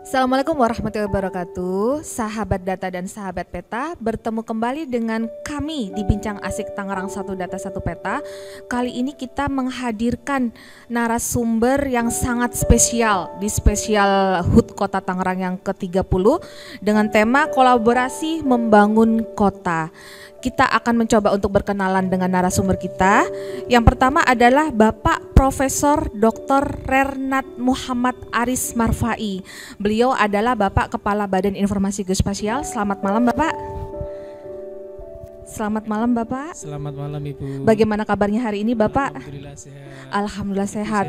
Assalamualaikum warahmatullahi wabarakatuh. Sahabat data dan sahabat peta, bertemu kembali dengan kami di Bincang Asik Tangerang 1 Data 1 Peta. Kali ini kita menghadirkan narasumber yang sangat spesial di spesial HUT Kota Tangerang yang ke-30 dengan tema kolaborasi membangun kota. Kita akan mencoba untuk berkenalan dengan narasumber kita. Yang pertama adalah Bapak Profesor Dr. Rernat Muhammad Aris Marfai. Beliau adalah Bapak Kepala Badan Informasi Geospasial. Selamat malam Bapak. Selamat malam Bapak. Selamat malam Ibu. Bagaimana kabarnya hari ini Bapak? Alhamdulillah sehat. Alhamdulillah sehat.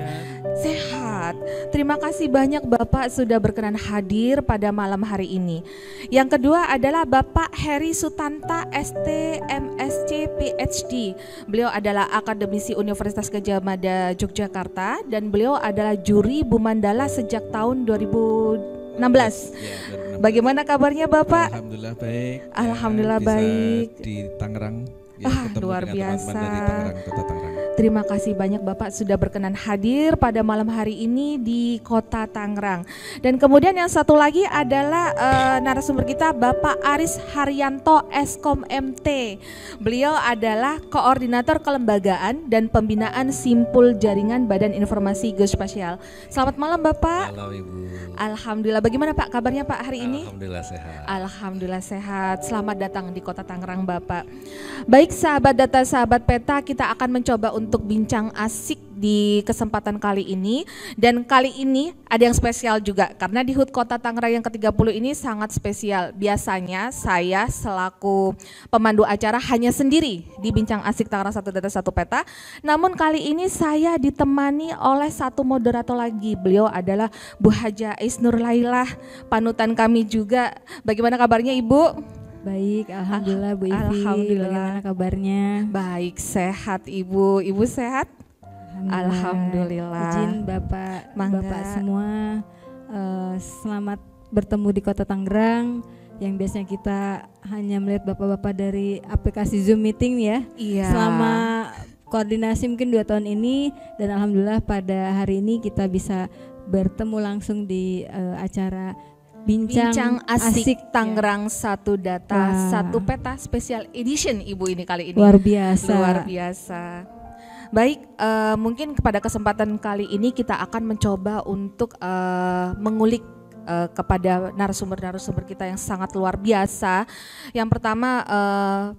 Sehat. Terima kasih banyak Bapak sudah berkenan hadir pada malam hari ini. Yang kedua adalah Bapak Heri Sutanta ST MSc PhD. Beliau adalah akademisi Universitas Gadjah Mada Yogyakarta dan beliau adalah juri Bumandala sejak tahun 2016. Ya, bagaimana kabarnya Bapak? Alhamdulillah baik. Alhamdulillah bisa baik. Di Tangerang. Ya, Luar biasa. Dari Tangerang, Kota Tangerang. Terima kasih banyak Bapak sudah berkenan hadir pada malam hari ini di Kota Tangerang. Dan kemudian yang satu lagi adalah narasumber kita Bapak Aris Haryanto Eskom MT. Beliau adalah koordinator kelembagaan dan pembinaan simpul jaringan Badan Informasi Geospasial. Selamat malam Bapak. Halo Ibu. Alhamdulillah. Bagaimana Pak kabarnya Pak hari ini? Alhamdulillah sehat. Alhamdulillah sehat. Selamat datang di Kota Tangerang Bapak. Baik sahabat data, sahabat peta, kita akan mencoba untuk bincang asik di kesempatan kali ini. Dan kali ini ada yang spesial juga karena di HUT Kota Tangerang yang ke-30 ini sangat spesial. Biasanya saya selaku pemandu acara hanya sendiri di Bincang Asik Tangerang 1 Data 1 Peta. Namun kali ini saya ditemani oleh satu moderator lagi. Beliau adalah Bu Haja Isnur Lailah, panutan kami juga. Bagaimana kabarnya Ibu? Baik, alhamdulillah Bu Ivi. Alhamdulillah. Bagaimana kabarnya? Baik, sehat Ibu. Ibu sehat? Alhamdulillah. Izin Bapak, Mangga. Bapak semua, selamat bertemu di Kota Tangerang. Yang biasanya kita hanya melihat bapak-bapak dari aplikasi Zoom meeting ya. Iya. Selama koordinasi mungkin 2 tahun ini, dan alhamdulillah pada hari ini kita bisa bertemu langsung di acara Bincang Asik Asik Tangerang 1 Data 1 Peta Special Edition Ibu ini kali ini. Luar biasa. Luar biasa. Baik, mungkin pada kesempatan kali ini kita akan mencoba untuk mengulik kepada narasumber-narasumber kita yang sangat luar biasa. Yang pertama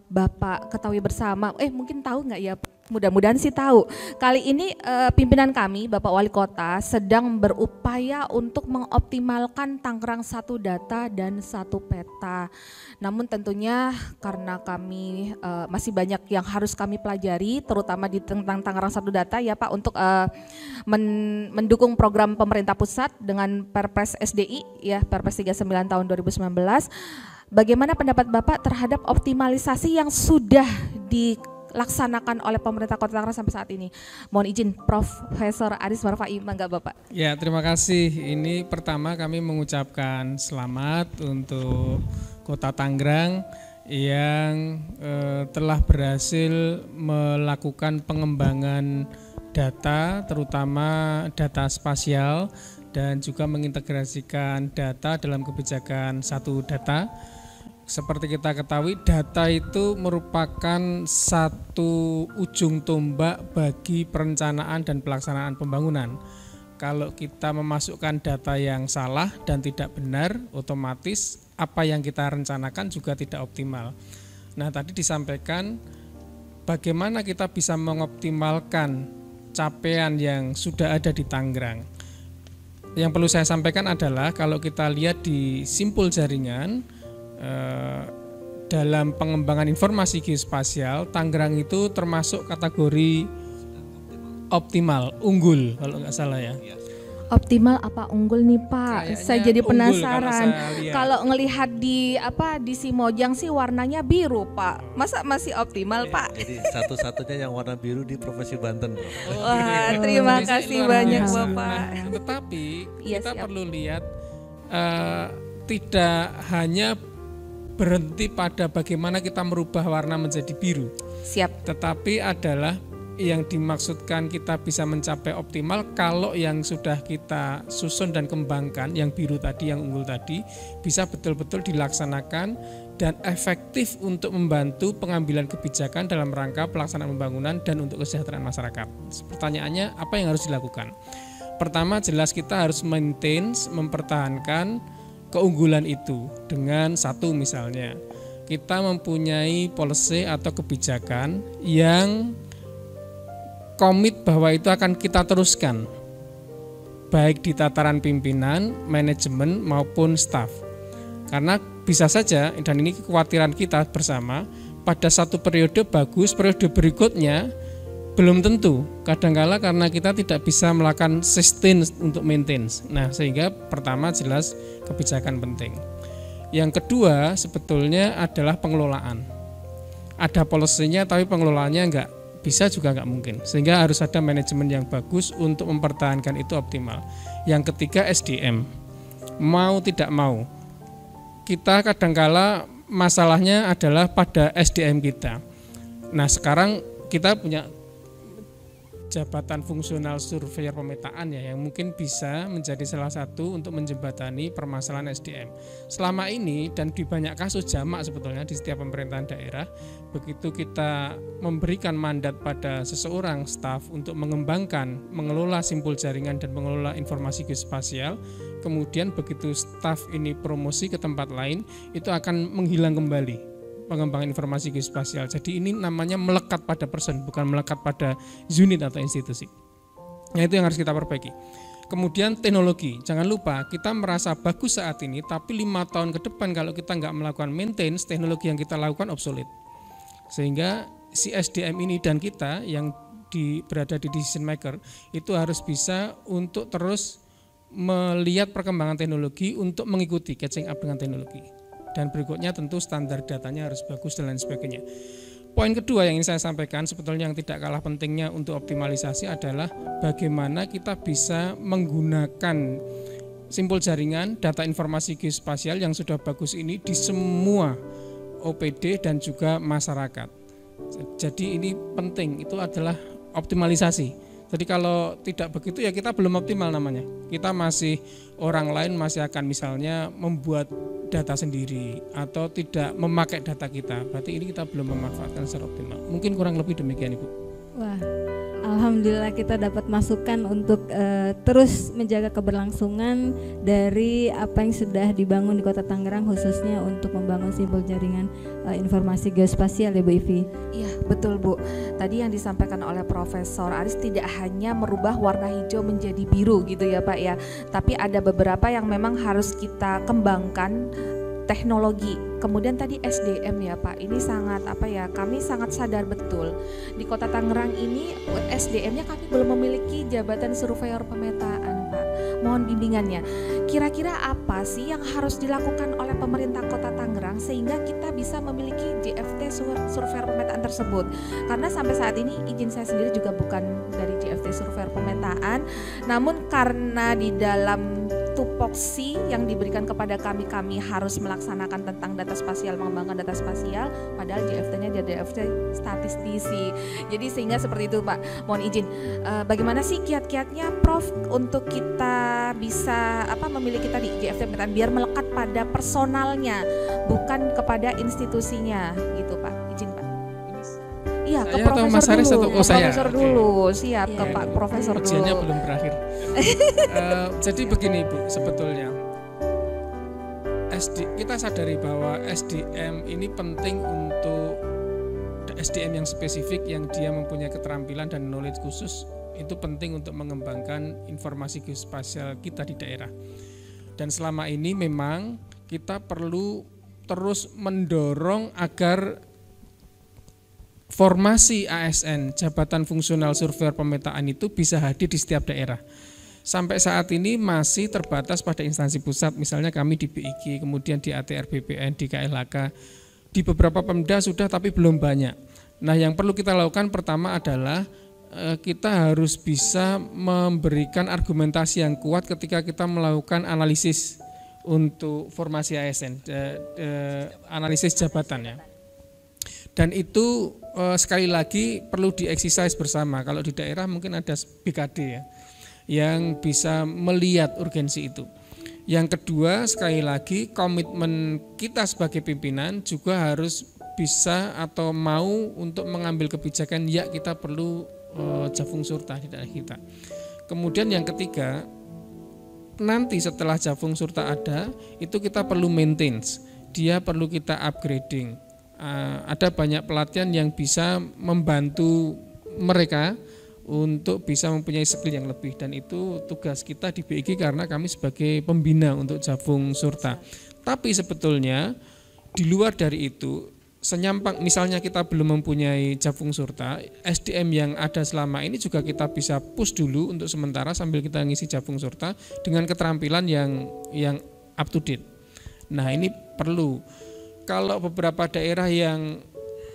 Bapak ketahui bersama, mungkin tahu nggak ya? Mudah-mudahan sih tahu. Kali ini pimpinan kami, Bapak Wali Kota, sedang berupaya untuk mengoptimalkan Tangerang 1 Data dan 1 Peta. Namun tentunya karena kami masih banyak yang harus kami pelajari, terutama di tentang Tangerang 1 Data ya Pak, untuk mendukung program pemerintah pusat dengan Perpres SDI ya, Perpres 39 tahun 2019. Bagaimana pendapat Bapak terhadap optimalisasi yang sudah dilaksanakan oleh pemerintah Kota Tangerang sampai saat ini? Mohon izin Profesor Aris Marfai, mangga Bapak. Ya, terima kasih. Ini pertama kami mengucapkan selamat untuk Kota Tangerang yang telah berhasil melakukan pengembangan data, terutama data spasial, dan juga mengintegrasikan data dalam kebijakan 1 Data. Seperti kita ketahui, data itu merupakan satu ujung tombak bagi perencanaan dan pelaksanaan pembangunan. Kalau kita memasukkan data yang salah dan tidak benar, otomatis apa yang kita rencanakan juga tidak optimal. Nah, tadi disampaikan bagaimana kita bisa mengoptimalkan capaian yang sudah ada di Tangerang. Yang perlu saya sampaikan adalah kalau kita lihat di simpul jaringan, dalam pengembangan informasi geospasial, Tangerang itu termasuk kategori optimal, unggul kalau nggak salah ya. Optimal apa unggul nih Pak? Kayaknya Saya jadi unggul penasaran. kalau saya lihat. Kalau ngelihat di Simojang sih warnanya biru Pak. Masa masih optimal Ya, Pak? Jadi satu-satunya yang warna biru di Provinsi Banten, Bro. Wah, terima Kondisi kasih luar banyak biasa. Bapak. Nah, tetapi Iya, kita siap. perlu lihat tidak hanya berhenti pada bagaimana kita merubah warna menjadi biru, Siap. tetapi adalah yang dimaksudkan kita bisa mencapai optimal kalau yang sudah kita susun dan kembangkan, yang biru tadi, yang unggul tadi, bisa betul-betul dilaksanakan dan efektif untuk membantu pengambilan kebijakan dalam rangka pelaksanaan pembangunan dan untuk kesejahteraan masyarakat. Pertanyaannya, apa yang harus dilakukan? Pertama, jelas kita harus maintain, mempertahankan keunggulan itu dengan satu, misalnya kita mempunyai policy atau kebijakan yang komit bahwa itu akan kita teruskan baik di tataran pimpinan, manajemen maupun staf. Karena bisa saja, dan ini kekhawatiran kita bersama, pada satu periode bagus, periode berikutnya belum tentu. Kadangkala karena kita tidak bisa melakukan sustain untuk maintain. Nah, sehingga pertama jelas kebijakan penting. Yang kedua sebetulnya adalah pengelolaan. Ada policy-nya tapi pengelolaannya enggak bisa, juga nggak mungkin, sehingga harus ada manajemen yang bagus untuk mempertahankan itu optimal. Yang ketiga SDM, mau tidak mau kita kadangkala masalahnya adalah pada SDM kita. Nah sekarang kita punya jabatan fungsional surveyor pemetaan ya, yang mungkin bisa menjadi salah satu untuk menjembatani permasalahan SDM. Selama ini dan di banyak kasus jamak sebetulnya di setiap pemerintahan daerah, begitu kita memberikan mandat pada seseorang staf untuk mengembangkan, mengelola simpul jaringan dan mengelola informasi geospasial, kemudian begitu staf ini promosi ke tempat lain, itu akan menghilang kembali pengembangan informasi geospasial. Jadi ini namanya melekat pada person, bukan melekat pada unit atau institusi. Nah itu yang harus kita perbaiki. Kemudian teknologi, jangan lupa kita merasa bagus saat ini, tapi 5 tahun ke depan kalau kita nggak melakukan maintenance, teknologi yang kita lakukan obsolete. Sehingga si SDM ini dan kita yang berada di decision maker itu harus bisa untuk terus melihat perkembangan teknologi untuk mengikuti, catching up dengan teknologi. Dan berikutnya tentu standar datanya harus bagus dan lain sebagainya. Poin kedua yang ingin saya sampaikan sebetulnya yang tidak kalah pentingnya untuk optimalisasi adalah bagaimana kita bisa menggunakan simpul jaringan data informasi geospasial yang sudah bagus ini di semua OPD dan juga masyarakat. Jadi ini penting, itu adalah optimalisasi. Jadi kalau tidak begitu ya kita belum optimal namanya. Kita masih, orang lain masih akan misalnya membuat data sendiri atau tidak memakai data kita. Berarti ini kita belum memanfaatkan secara optimal. Mungkin kurang lebih demikian Ibu. Wah, alhamdulillah kita dapat masukan untuk terus menjaga keberlangsungan dari apa yang sudah dibangun di Kota Tangerang, khususnya untuk membangun simpul jaringan informasi geospasial ya Bu Ivi. Iya betul Bu. Tadi yang disampaikan oleh Profesor Aris tidak hanya merubah warna hijau menjadi biru gitu ya Pak ya, tapi ada beberapa yang memang harus kita kembangkan. Teknologi, kemudian tadi SDM ya Pak, ini sangat kami sangat sadar betul di Kota Tangerang ini SDM-nya kami belum memiliki jabatan surveyor pemetaan Pak. Mohon bimbingannya. Kira-kira apa sih yang harus dilakukan oleh pemerintah Kota Tangerang sehingga kita bisa memiliki JFT surveyor pemetaan tersebut? Karena sampai saat ini izin saya sendiri juga bukan dari JFT surveyor pemetaan, namun karena di dalam tupoksi yang diberikan kepada kami harus melaksanakan tentang data spasial, mengembangkan data spasial, padahal JFT-nya jadi JFT statistisi. Jadi sehingga seperti itu Pak. Mohon izin, bagaimana sih kiat-kiatnya Prof untuk kita bisa memiliki tadi JFT pemetaan biar melekat pada personalnya, bukan kepada institusinya, gitu Pak. Izin Pak. Iya, ke Profesor dulu. Profesor dulu, siap ke Pak Profesor dulu. Ujiannya belum berakhir. Jadi begini Bu, sebetulnya kita sadari bahwa SDM ini penting untuk SDM yang spesifik, yang dia mempunyai keterampilan dan knowledge khusus, itu penting untuk mengembangkan informasi geospasial kita di daerah. Dan selama ini memang kita perlu terus mendorong agar formasi ASN, Jabatan Fungsional Surveyor Pemetaan itu bisa hadir di setiap daerah. sampai saat ini masih terbatas pada instansi pusat, misalnya kami di BIG, kemudian di ATR BPN, di KLHK, di beberapa Pemda sudah tapi belum banyak. Nah, yang perlu kita lakukan pertama adalah kita harus bisa memberikan argumentasi yang kuat ketika kita melakukan analisis untuk formasi ASN, analisis jabatan ya. Dan itu sekali lagi perlu di-exercise bersama. Kalau di daerah mungkin ada BKD ya, yang bisa melihat urgensi itu. Yang kedua, sekali lagi komitmen kita sebagai pimpinan juga harus bisa atau mau untuk mengambil kebijakan, ya kita perlu Jafung Surta di daerah kita. Kemudian yang ketiga, nanti setelah Jafung Surta ada, itu kita perlu maintenance, dia perlu kita upgrading. Ada banyak pelatihan yang bisa membantu mereka untuk bisa mempunyai skill yang lebih, dan itu tugas kita di BIG karena kami sebagai pembina untuk Jafung Surta. Tapi sebetulnya di luar dari itu, senyampang misalnya kita belum mempunyai Jafung Surta, SDM yang ada selama ini juga kita bisa push dulu untuk sementara sambil kita ngisi Jafung Surta dengan keterampilan yang up to date. Nah, ini perlu. Kalau beberapa daerah yang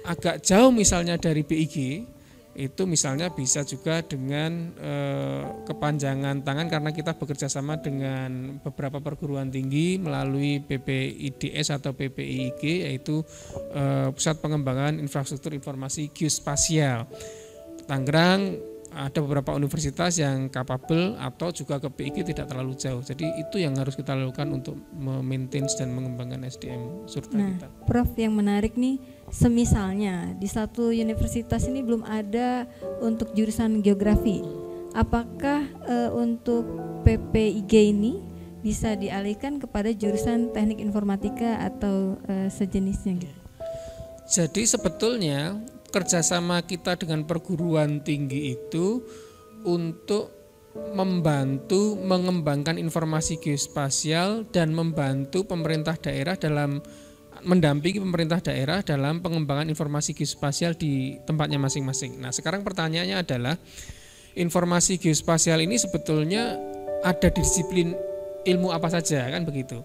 agak jauh misalnya dari BIG, itu misalnya bisa juga dengan kepanjangan tangan karena kita bekerja sama dengan beberapa perguruan tinggi melalui PPIDS atau PPIIG, yaitu Pusat Pengembangan Infrastruktur Informasi Geospasial. Tangerang ada beberapa universitas yang kapabel, atau juga ke BIG tidak terlalu jauh. Jadi itu yang harus kita lakukan untuk memaintain dan mengembangkan SDM Surta kita. Prof, yang menarik nih, semisalnya di satu universitas ini belum ada untuk jurusan geografi. Apakah untuk PPIG ini bisa dialihkan kepada jurusan teknik informatika atau sejenisnya gitu? Jadi sebetulnya kerjasama kita dengan perguruan tinggi itu untuk membantu mengembangkan informasi geospasial dan membantu pemerintah daerah dalam mendampingi pemerintah daerah dalam pengembangan informasi geospasial di tempatnya masing-masing. Nah, sekarang pertanyaannya adalah informasi geospasial ini sebetulnya ada di disiplin ilmu apa saja, kan begitu.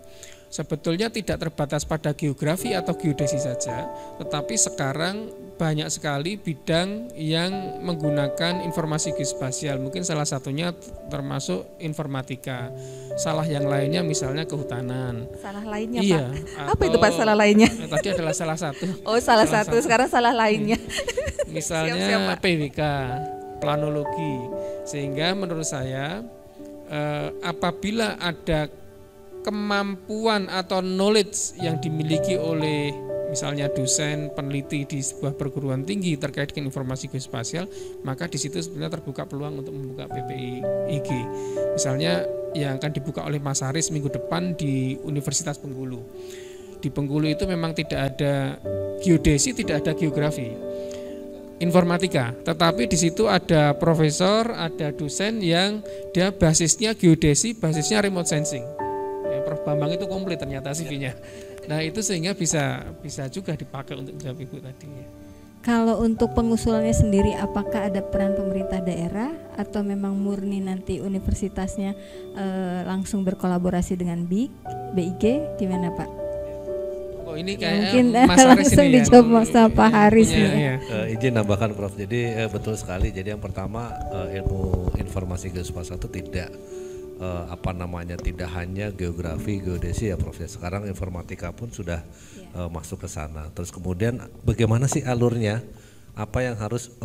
Sebetulnya tidak terbatas pada geografi atau geodesi saja, tetapi sekarang banyak sekali bidang yang menggunakan informasi geospasial. Mungkin salah satunya termasuk informatika. Salah yang lainnya misalnya kehutanan. Salah lainnya, iya, Pak? Apa itu Pak salah lainnya? Tadi adalah salah satu. Oh, salah satu. Sekarang salah lainnya. Misalnya Siap, PWK, planologi. Sehingga menurut saya apabila ada kemampuan atau knowledge yang dimiliki oleh misalnya dosen, peneliti di sebuah perguruan tinggi terkait dengan informasi geospasial, maka di situ sebenarnya terbuka peluang untuk membuka PPIIG. Misalnya yang akan dibuka oleh Mas Haris minggu depan di Universitas Bengkulu. Di Bengkulu itu memang tidak ada geodesi, tidak ada geografi, informatika, tetapi di situ ada profesor, ada dosen yang dia basisnya geodesi, basisnya remote sensing. Prof Bambang itu komplit ternyata CV-nya. Nah, itu sehingga bisa juga dipakai untuk menjawab Ibu tadi. Kalau untuk pengusulannya sendiri, apakah ada peran pemerintah daerah atau memang murni nanti universitasnya langsung berkolaborasi dengan BIG, gimana Pak? Oh, ini kayak mungkin Mas Haris langsung ini dijawab sama Pak Haris nih. Iya. Izin nambahkan Prof. Jadi betul sekali. Jadi yang pertama ilmu informasi geospasial itu tidak tidak hanya geografi, geodesi ya Prof. Sekarang informatika pun sudah masuk ke sana. Terus kemudian bagaimana sih alurnya? Apa yang harus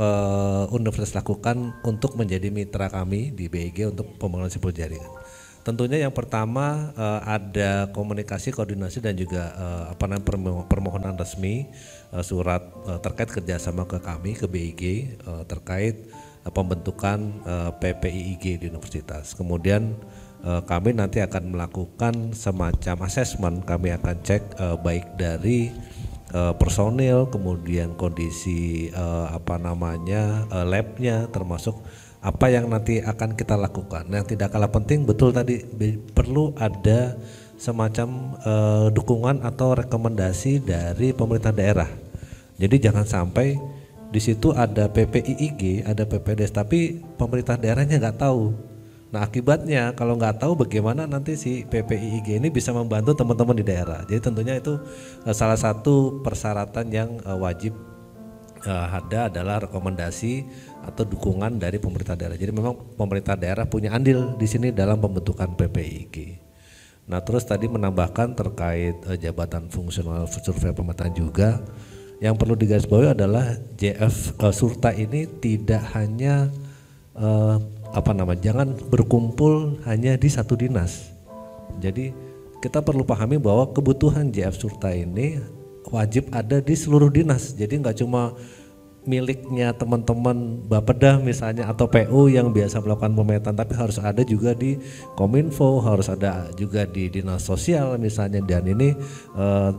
universitas lakukan untuk menjadi mitra kami di BIG untuk pembangunan simpul jaringan? Tentunya yang pertama ada komunikasi, koordinasi dan juga permohonan resmi surat terkait kerjasama ke kami ke BIG terkait pembentukan PPIIG di universitas. Kemudian kami nanti akan melakukan semacam asesmen, kami akan cek baik dari personil, kemudian kondisi labnya, termasuk apa yang nanti akan kita lakukan. Yang tidak kalah penting betul tadi perlu ada semacam dukungan atau rekomendasi dari pemerintah daerah. Jadi jangan sampai di situ ada PPIIG, ada PPDS, tapi pemerintah daerahnya nggak tahu. Nah akibatnya kalau nggak tahu bagaimana nanti si PPIIG ini bisa membantu teman-teman di daerah. Jadi tentunya itu salah satu persyaratan yang wajib ada adalah rekomendasi atau dukungan dari pemerintah daerah. Jadi memang pemerintah daerah punya andil di sini dalam pembentukan PPIIG. Nah terus tadi menambahkan terkait jabatan fungsional survei pemetaan juga. Yang perlu digarisbawahi adalah JF Surta ini tidak hanya jangan berkumpul hanya di satu dinas. Jadi kita perlu pahami bahwa kebutuhan JF Surta ini wajib ada di seluruh dinas. Jadi nggak cuma miliknya teman-teman Bapeda misalnya atau PU yang biasa melakukan pemetaan, tapi harus ada juga di Kominfo, harus ada juga di dinas sosial misalnya, dan ini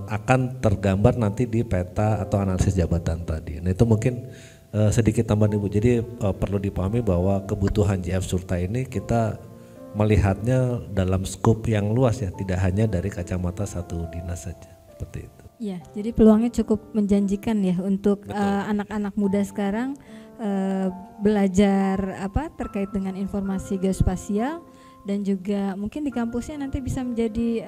akan tergambar nanti di peta atau analisis jabatan tadi. Nah itu mungkin sedikit tambahan Ibu. Jadi perlu dipahami bahwa kebutuhan JF Surta ini kita melihatnya dalam skop yang luas ya, tidak hanya dari kacamata satu dinas saja, seperti itu. Ya, jadi peluangnya cukup menjanjikan ya untuk anak-anak muda sekarang belajar terkait dengan informasi geospasial, dan juga mungkin di kampusnya nanti bisa menjadi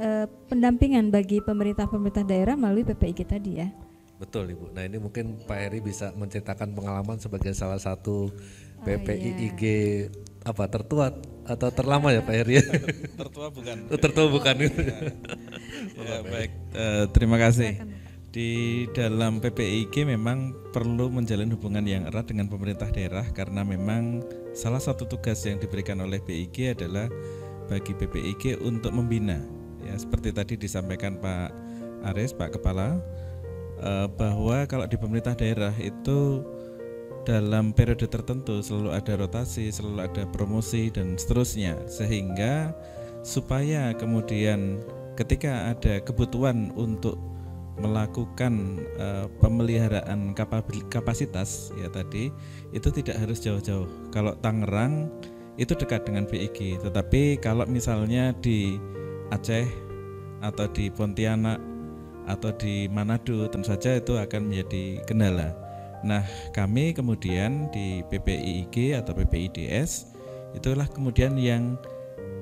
pendampingan bagi pemerintah daerah melalui PPIG tadi ya. Betul Ibu. Nah ini mungkin Pak Heri bisa menceritakan pengalaman sebagai salah satu PPIIG tertua atau terlama ya Pak Heri? Tertua bukan. Tertua bukan. Ya, baik, terima kasih. Di dalam PPIIG memang perlu menjalin hubungan yang erat dengan pemerintah daerah, karena memang salah satu tugas yang diberikan oleh PIIG adalah bagi PPIIG untuk membina. Ya, seperti tadi disampaikan Pak Aris, Pak Kepala, bahwa kalau di pemerintah daerah itu dalam periode tertentu selalu ada rotasi, selalu ada promosi dan seterusnya, sehingga supaya kemudian ketika ada kebutuhan untuk melakukan pemeliharaan kapasitas ya tadi, itu tidak harus jauh-jauh. Kalau Tangerang itu dekat dengan PIIG, tetapi kalau misalnya di Aceh atau di Pontianak atau di Manado tentu saja itu akan menjadi kendala. Nah, kami kemudian di PPIIG atau PPIDS itulah kemudian yang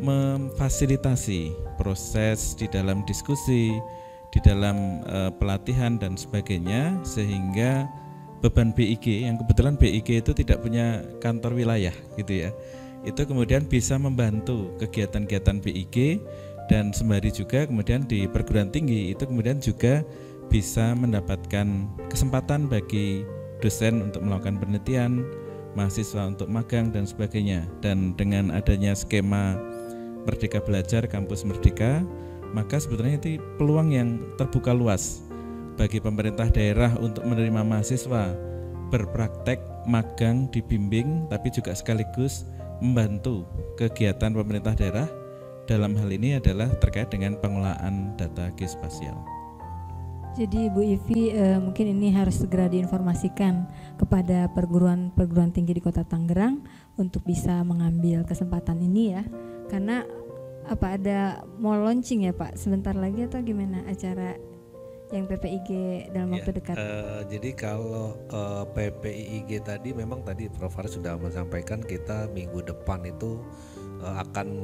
memfasilitasi proses di dalam diskusi, di dalam pelatihan dan sebagainya, sehingga beban BIG yang kebetulan BIG itu tidak punya kantor wilayah gitu ya, itu kemudian bisa membantu kegiatan-kegiatan BIG, dan sembari juga kemudian di perguruan tinggi itu kemudian juga bisa mendapatkan kesempatan bagi dosen untuk melakukan penelitian, mahasiswa untuk magang dan sebagainya. Dan dengan adanya skema Merdeka Belajar, Kampus Merdeka, maka sebetulnya itu peluang yang terbuka luas bagi pemerintah daerah untuk menerima mahasiswa berpraktek, magang, dibimbing, tapi juga sekaligus membantu kegiatan pemerintah daerah. Dalam hal ini adalah terkait dengan pengelolaan data geospasial. Jadi Bu Ivi mungkin ini harus segera diinformasikan kepada perguruan tinggi di Kota Tangerang untuk bisa mengambil kesempatan ini ya. Karena ada mau launching ya Pak sebentar lagi atau gimana acara yang PPIG dalam waktu dekat? Jadi kalau PPIG tadi memang tadi Prof Faris sudah menyampaikan kita minggu depan itu akan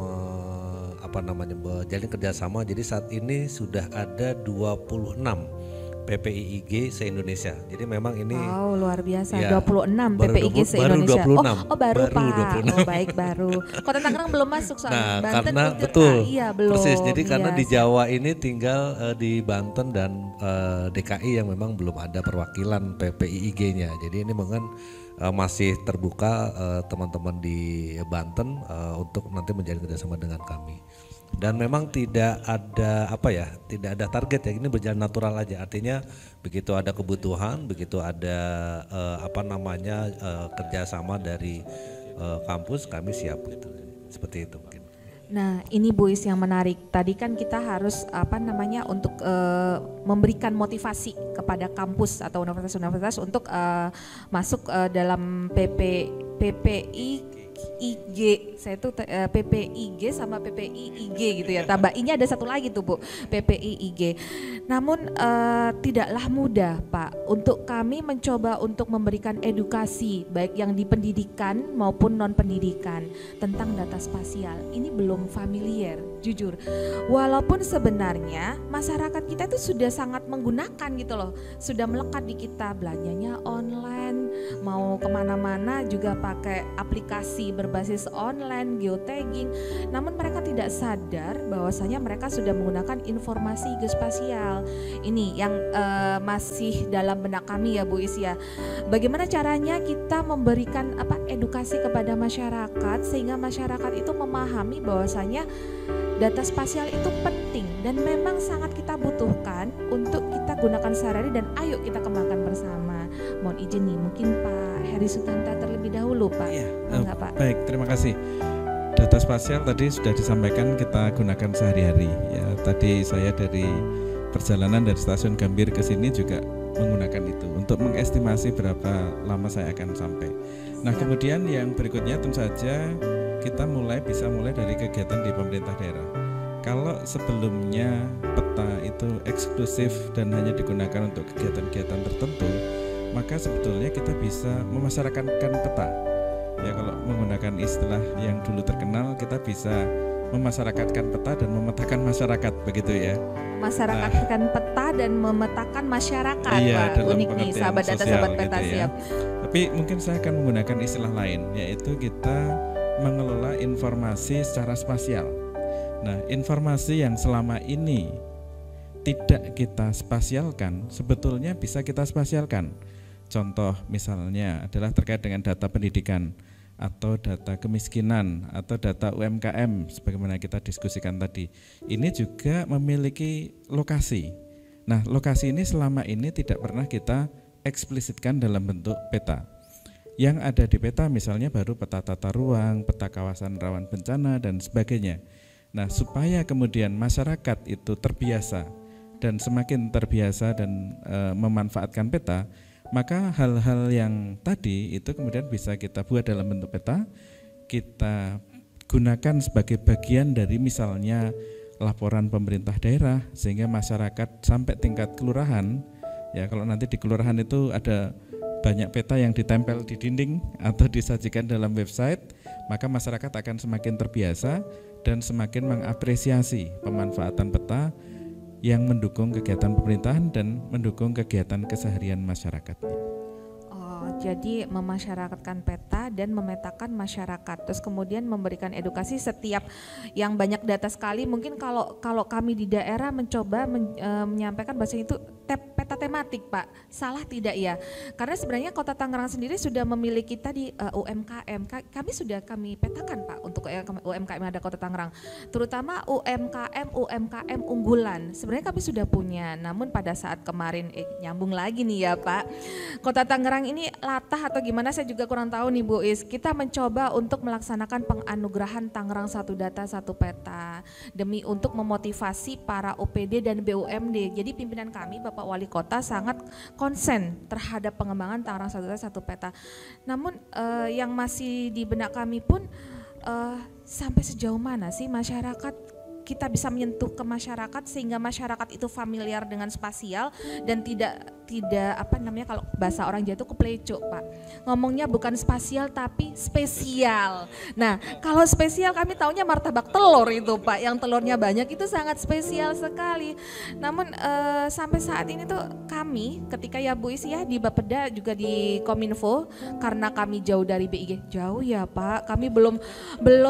menjalin kerjasama. Jadi saat ini sudah ada 26 PPIIG se-Indonesia. Jadi memang ini luar biasa ya, 26 baru PPIG se-Indonesia. Baru Pak. 26. Oh baik baru. Kota Tangerang belum masuk soalnya. Nah, Banten karena juga, betul. Iya belum. Persis. Jadi karena di Jawa ini tinggal di Banten dan DKI yang memang belum ada perwakilan PPIIG-nya. Jadi ini memang masih terbuka teman-teman di Banten untuk nanti menjalin kerjasama dengan kami. Dan memang tidak ada tidak ada target ya, ini berjalan natural aja. Artinya begitu ada kebutuhan, begitu ada kerjasama dari kampus, kami siap gitu. Seperti itu mungkin. Nah ini Bu Is yang menarik, tadi kan kita harus untuk memberikan motivasi kepada kampus atau universitas-universitas untuk masuk dalam PPIIG PPIG, saya tuh PPIG sama PPIIG gitu ya, tambah I-nya ada satu lagi tuh Bu, PPIIG. Namun tidaklah mudah Pak untuk kami mencoba untuk memberikan edukasi baik yang di pendidikan maupun non pendidikan tentang data spasial. Ini belum familiar, jujur. Walaupun sebenarnya masyarakat kita itu sudah sangat menggunakan gitu loh, sudah melekat di kita, belanjanya online, mau kemana-mana juga pakai aplikasi berbasis online, geotagging. Namun mereka tidak sadar bahwasanya mereka sudah menggunakan informasi geospasial. Ini yang masih dalam benak kami ya Bu Is ya. Bagaimana caranya kita memberikan edukasi kepada masyarakat sehingga masyarakat itu memahami bahwasanya data spasial itu penting dan memang sangat kita butuhkan untuk kita gunakan sehari-hari dan ayo kita kembangkan bersama. Mohon izin nih, mungkin Pak Heri Sutanta terlebih dahulu Pak. Iya, Enggak, Pak. Baik, terima kasih. Data spasial tadi sudah disampaikan kita gunakan sehari-hari. Ya, tadi saya dari perjalanan dari stasiun Gambir ke sini juga menggunakan itu untuk mengestimasi berapa lama saya akan sampai. Nah, kemudian yang berikutnya tentu saja kita bisa mulai dari kegiatan di pemerintah daerah. Kalau sebelumnya peta itu eksklusif dan hanya digunakan untuk kegiatan-kegiatan tertentu, maka sebetulnya kita bisa memasyarakatkan peta. Ya, kalau menggunakan istilah yang dulu terkenal, kita bisa memasyarakatkan peta dan memetakan masyarakat, begitu ya. Masyarakatkan peta dan memetakan masyarakat, iya, Pak. Unik nih, sahabat data, sahabat peta, gitu ya. siap. Tapi mungkin saya akan menggunakan istilah lain, yaitu kita mengelola informasi secara spasial. Nah, informasi yang selama ini tidak kita spasialkan, sebetulnya bisa kita spasialkan. Contoh misalnya adalah terkait dengan data pendidikan atau data kemiskinan atau data UMKM sebagaimana kita diskusikan tadi. Ini juga memiliki lokasi. Nah, lokasi ini selama ini tidak pernah kita eksplisitkan dalam bentuk peta. Yang ada di peta misalnya baru peta tata ruang, peta kawasan rawan bencana dan sebagainya. Nah, supaya kemudian masyarakat itu terbiasa dan semakin terbiasa dan memanfaatkan peta, maka hal-hal yang tadi itu kemudian bisa kita buat dalam bentuk peta, kita gunakan sebagai bagian dari misalnya laporan pemerintah daerah sehingga masyarakat sampai tingkat kelurahan, ya kalau nanti di kelurahan itu ada banyak peta yang ditempel di dinding atau disajikan dalam website, maka masyarakat akan semakin terbiasa dan semakin mengapresiasi pemanfaatan peta yang mendukung kegiatan pemerintahan dan mendukung kegiatan keseharian masyarakatnya. Jadi memasyarakatkan peta dan memetakan masyarakat, terus kemudian memberikan edukasi setiap yang banyak data sekali. Mungkin kalau kami di daerah mencoba menyampaikan bahasa itu peta tematik Pak, salah tidak ya? Karena sebenarnya Kota Tangerang sendiri sudah memiliki tadi UMKM, kami petakan Pak untuk UMKM ada Kota Tangerang, terutama UMKM unggulan. Sebenarnya kami sudah punya, namun pada saat kemarin nyambung lagi nih ya Pak, Kota Tangerang ini latah atau gimana saya juga kurang tahu nih Bu Is. Kita mencoba untuk melaksanakan penganugerahan Tangerang Satu Data Satu Peta demi untuk memotivasi para OPD dan BUMD. Jadi pimpinan kami Bapak Wali Kota sangat konsen terhadap pengembangan Tangerang Satu Data Satu Peta. Namun yang masih di benak kami pun sampai sejauh mana sih masyarakat kita bisa menyentuh ke masyarakat sehingga masyarakat itu familiar dengan spasial dan tidak kalau bahasa orang Jawa itu kepleco Pak. Ngomongnya bukan spasial tapi spesial. Nah, kalau spesial kami taunya martabak telur itu Pak, yang telurnya banyak itu sangat spesial sekali. Namun sampai saat ini tuh kami ketika ya Bu Is ya di Bapeda juga di Kominfo, karena kami jauh dari BIG, jauh ya Pak, kami belum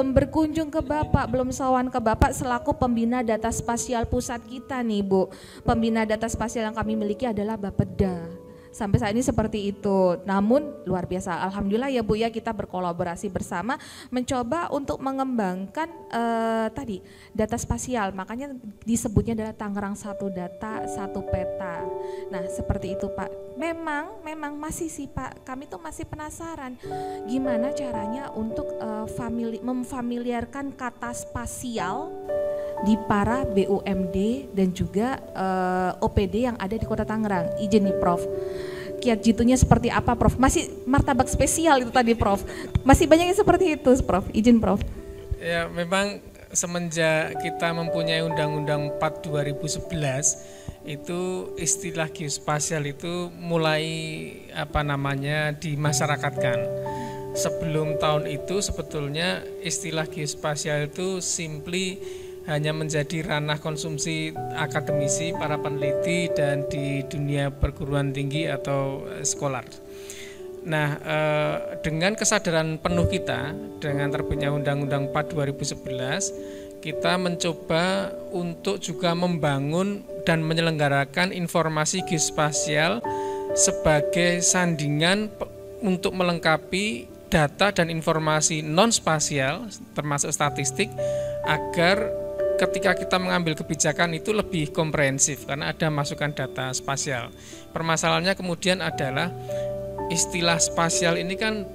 berkunjung ke Bapak, belum sowan ke Bapak selaku pembina data spasial pusat kita nih Bu. Pembina data spasial yang kami miliki adalah Bapeda. Sampai saat ini seperti itu. Namun luar biasa, alhamdulillah ya Bu ya, kita berkolaborasi bersama mencoba untuk mengembangkan tadi data spasial. Makanya disebutnya adalah Tangerang Satu Data Satu Peta. Nah seperti itu Pak. Memang masih sih Pak, kami tuh masih penasaran gimana caranya untuk memfamiliarkan kata spasial di para BUMD dan juga OPD yang ada di Kota Tangerang. Izin nih Prof. kiat jitunya seperti apa, Prof? Masih martabak spesial itu tadi, Prof. Masih banyak yang seperti itu, Prof. Izin, Prof. Ya, memang semenjak kita mempunyai Undang-Undang 4 2011 itu istilah geospasial itu mulai dimasyarakatkan. Sebelum tahun itu sebetulnya istilah geospasial itu simply hanya menjadi ranah konsumsi akademisi, para peneliti dan di dunia perguruan tinggi atau sekolah. Nah, dengan kesadaran penuh kita dengan terbitnya Undang-Undang 4 2011, kita mencoba untuk juga membangun dan menyelenggarakan informasi geospasial sebagai sandingan untuk melengkapi data dan informasi non-spasial termasuk statistik agar ketika kita mengambil kebijakan itu lebih komprehensif karena ada masukan data spasial. Permasalahannya kemudian adalah istilah spasial ini kan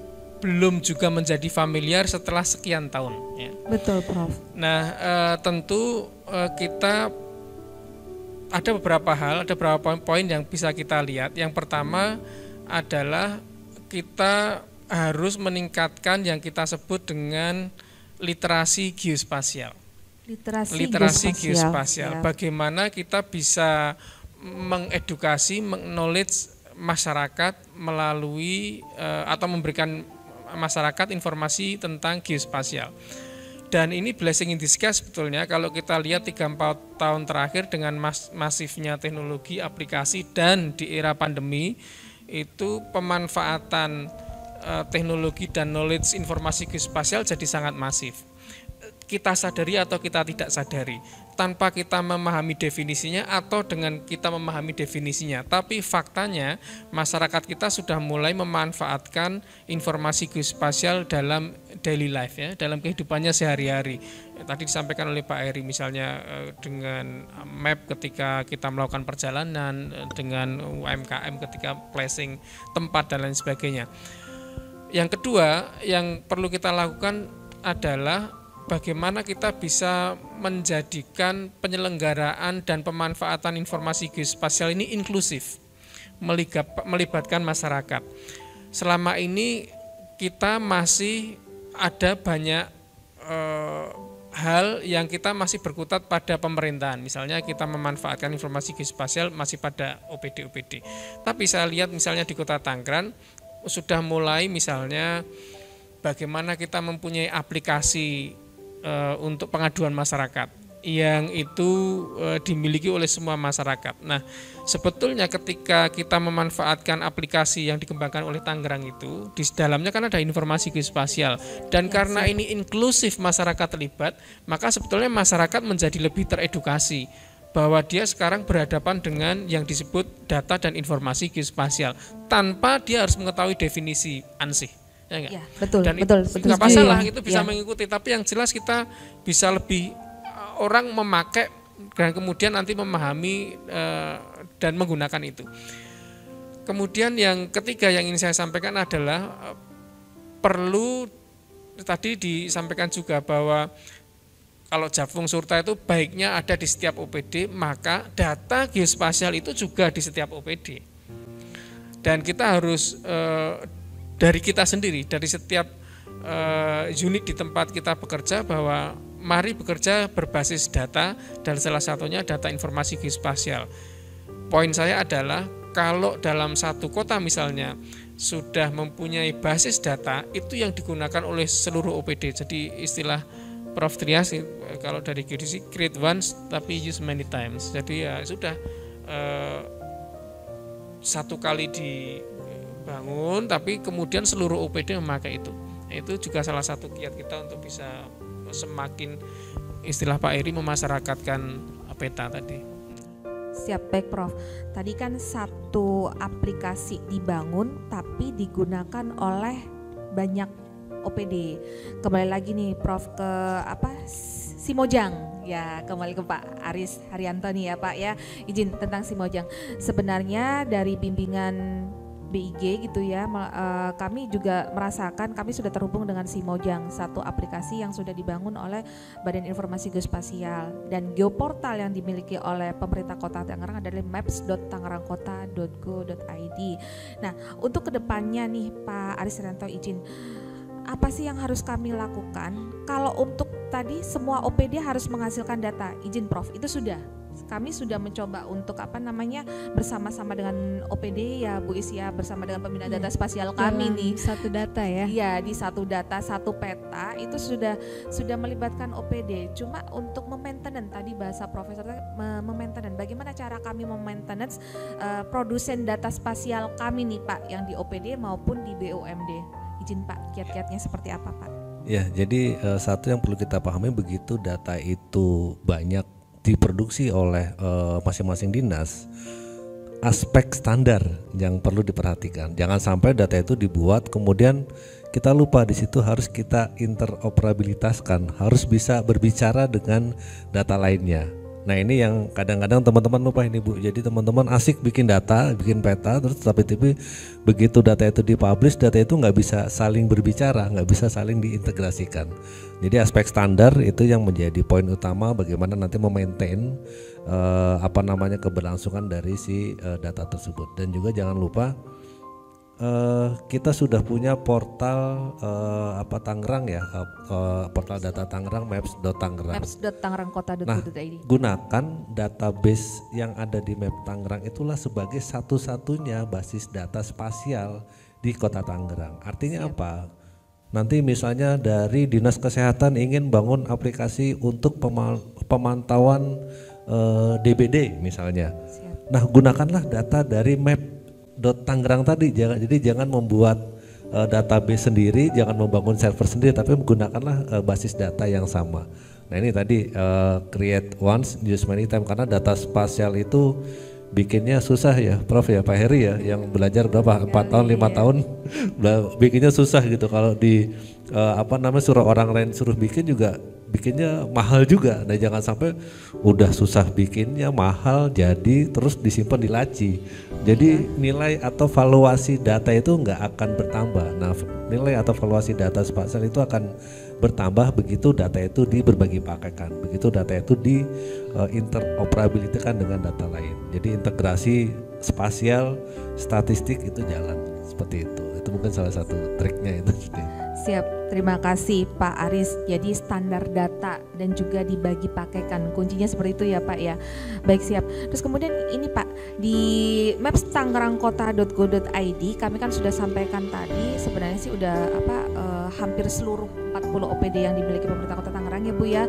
belum juga menjadi familiar setelah sekian tahun. Ya. Betul, Prof. Nah, tentu kita ada beberapa hal, ada beberapa poin yang bisa kita lihat. Yang pertama adalah kita harus meningkatkan yang kita sebut dengan literasi geospasial. Literasi geospasial. Ya. Bagaimana kita bisa mengedukasi, meng-knowledge masyarakat melalui atau memberikan masyarakat informasi tentang geospasial. Dan ini blessing in disguise sebetulnya kalau kita lihat 3-4 tahun terakhir dengan masifnya teknologi, aplikasi dan di era pandemi itu pemanfaatan teknologi dan knowledge informasi geospasial jadi sangat masif. Kita sadari atau kita tidak sadari, tanpa kita memahami definisinya atau dengan kita memahami definisinya. Tapi faktanya masyarakat kita sudah mulai memanfaatkan informasi geospasial dalam daily life, ya, dalam kehidupannya sehari-hari. Tadi disampaikan oleh Pak Eri misalnya dengan map ketika kita melakukan perjalanan, dengan UMKM ketika placing tempat dan lain sebagainya. Yang kedua yang perlu kita lakukan adalah bagaimana kita bisa menjadikan penyelenggaraan dan pemanfaatan informasi geospasial ini inklusif, melibatkan masyarakat. Selama ini kita masih ada banyak hal yang kita masih berkutat pada pemerintahan. Misalnya kita memanfaatkan informasi geospasial masih pada OPD. Tapi saya lihat misalnya di Kota Tangerang sudah mulai misalnya bagaimana kita mempunyai aplikasi untuk pengaduan masyarakat yang itu dimiliki oleh semua masyarakat. Nah, sebetulnya ketika kita memanfaatkan aplikasi yang dikembangkan oleh Tangerang itu, di dalamnya kan ada informasi geospasial dan karena ini inklusif masyarakat terlibat, maka sebetulnya masyarakat menjadi lebih teredukasi bahwa dia sekarang berhadapan dengan yang disebut data dan informasi geospasial tanpa dia harus mengetahui definisi ANSI. Ya, betul, dan betul. Nggak masalah itu bisa mengikuti, tapi yang jelas kita bisa lebih orang memakai dan kemudian nanti memahami dan menggunakan itu. Kemudian yang ketiga yang ingin saya sampaikan adalah perlu tadi disampaikan juga bahwa kalau Japfung Surta itu baiknya ada di setiap OPD, maka data geospasial itu juga di setiap OPD. Dan kita harus dari kita sendiri, dari setiap unit di tempat kita bekerja bahwa mari bekerja berbasis data dan salah satunya data informasi geospasial. Poin saya adalah kalau dalam satu kota misalnya sudah mempunyai basis data itu yang digunakan oleh seluruh OPD. Jadi istilah Prof. Trias kalau dari geodesi create once tapi use many times. Jadi ya sudah satu kali dibangun tapi kemudian seluruh OPD memakai itu. Itu juga salah satu kiat kita untuk bisa semakin istilah Pak Eri memasyarakatkan peta tadi. Siap, baik Prof. Tadi kan satu aplikasi dibangun tapi digunakan oleh banyak OPD. Kembali lagi nih Prof ke Simojang. Ya, kembali ke Pak Aris Haryanto nih ya Pak ya. Izin tentang Simojang. Sebenarnya dari bimbingan PBIG gitu ya, kami juga merasakan kami sudah terhubung dengan Simojang, satu aplikasi yang sudah dibangun oleh Badan Informasi Geospasial, dan geoportal yang dimiliki oleh pemerintah Kota Tangerang adalah maps.tangerangkota.go.id. Nah, untuk kedepannya nih Pak Aris Rianto, izin, apa sih yang harus kami lakukan? Kalau untuk tadi semua OPD harus menghasilkan data, izin Prof, itu sudah. Kami sudah mencoba untuk bersama-sama dengan OPD ya Bu Isya, bersama dengan pembina data spasial kami nih. Satu data ya? Iya, di satu data, satu peta itu sudah melibatkan OPD. Cuma untuk memaintenance, tadi bahasa Profesor memaintenance, bagaimana cara kami memaintenance produsen data spasial kami nih Pak, yang di OPD maupun di BUMD. Izin Pak, kiat-kiatnya seperti apa Pak? Ya, jadi satu yang perlu kita pahami, begitu data itu banyak diproduksi oleh masing-masing dinas, aspek standar yang perlu diperhatikan. Jangan sampai data itu dibuat kemudian kita lupa, di situ harus kita interoperabilitaskan, harus bisa berbicara dengan data lainnya. Nah, ini yang kadang-kadang teman-teman lupa ini Bu. Jadi teman-teman asik bikin data, bikin peta, terus tapi begitu data itu dipublish, data itu nggak bisa saling berbicara, nggak bisa saling diintegrasikan. Jadi aspek standar itu yang menjadi poin utama bagaimana nanti memaintain keberlangsungan dari si data tersebut. Dan juga jangan lupa kita sudah punya portal Tangerang ya, portal data Tangerang, maps.tangerang. maps.tangerangkota.go.id. Nah, gunakan database yang ada di Map Tangerang itulah sebagai satu-satunya basis data spasial di Kota Tangerang. Artinya apa? Nanti misalnya dari Dinas Kesehatan ingin bangun aplikasi untuk pemantauan DBD misalnya. Siap. Nah, gunakanlah data dari Map.Tangerang tadi. Jadi jangan membuat database sendiri, jangan membangun server sendiri, tapi menggunakanlah basis data yang sama. Nah, ini tadi create once, use many time, karena data spasial itu bikinnya susah ya Prof ya, Pak Heri ya, yang belajar berapa 4 tahun 5 tahun bikinnya susah gitu. Kalau di suruh orang lain suruh bikin juga bikinnya mahal juga. Nah, jangan sampai udah susah bikinnya, mahal, jadi terus disimpan di laci. Jadi nilai atau valuasi data itu nggak akan bertambah. Nah, nilai atau valuasi data spasial itu akan bertambah begitu data itu berbagi pakaikan, begitu data itu interoperabilitaskan dengan data lain. Jadi integrasi spasial, statistik itu jalan seperti itu. Itu mungkin salah satu triknya itu. Siap, terima kasih Pak Aris. Jadi standar data dan juga dibagi pakaikan, kuncinya seperti itu ya Pak ya. Baik, siap. Terus kemudian ini Pak, di maps.tangerangkota.go.id kami kan sudah sampaikan tadi, sebenarnya sih udah hampir seluruh 40 OPD yang dimiliki pemerintah Kota Tangerang ya Bu ya.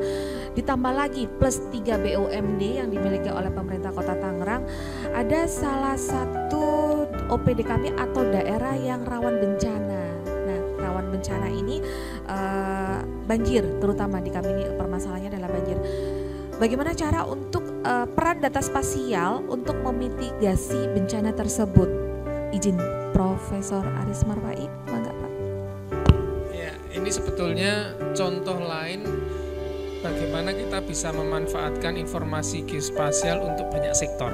Ditambah lagi plus 3 BUMD yang dimiliki oleh pemerintah Kota Tangerang. Ada salah satu OPD kami atau daerah yang rawan bencana. Rawan bencana ini banjir, terutama di kami ini permasalahannya adalah banjir. Bagaimana cara untuk peran data spasial untuk memitigasi bencana tersebut? Izin Profesor Aris Marwai, mangga Pak. Ya, ini sebetulnya contoh lain bagaimana kita bisa memanfaatkan informasi geospasial untuk banyak sektor.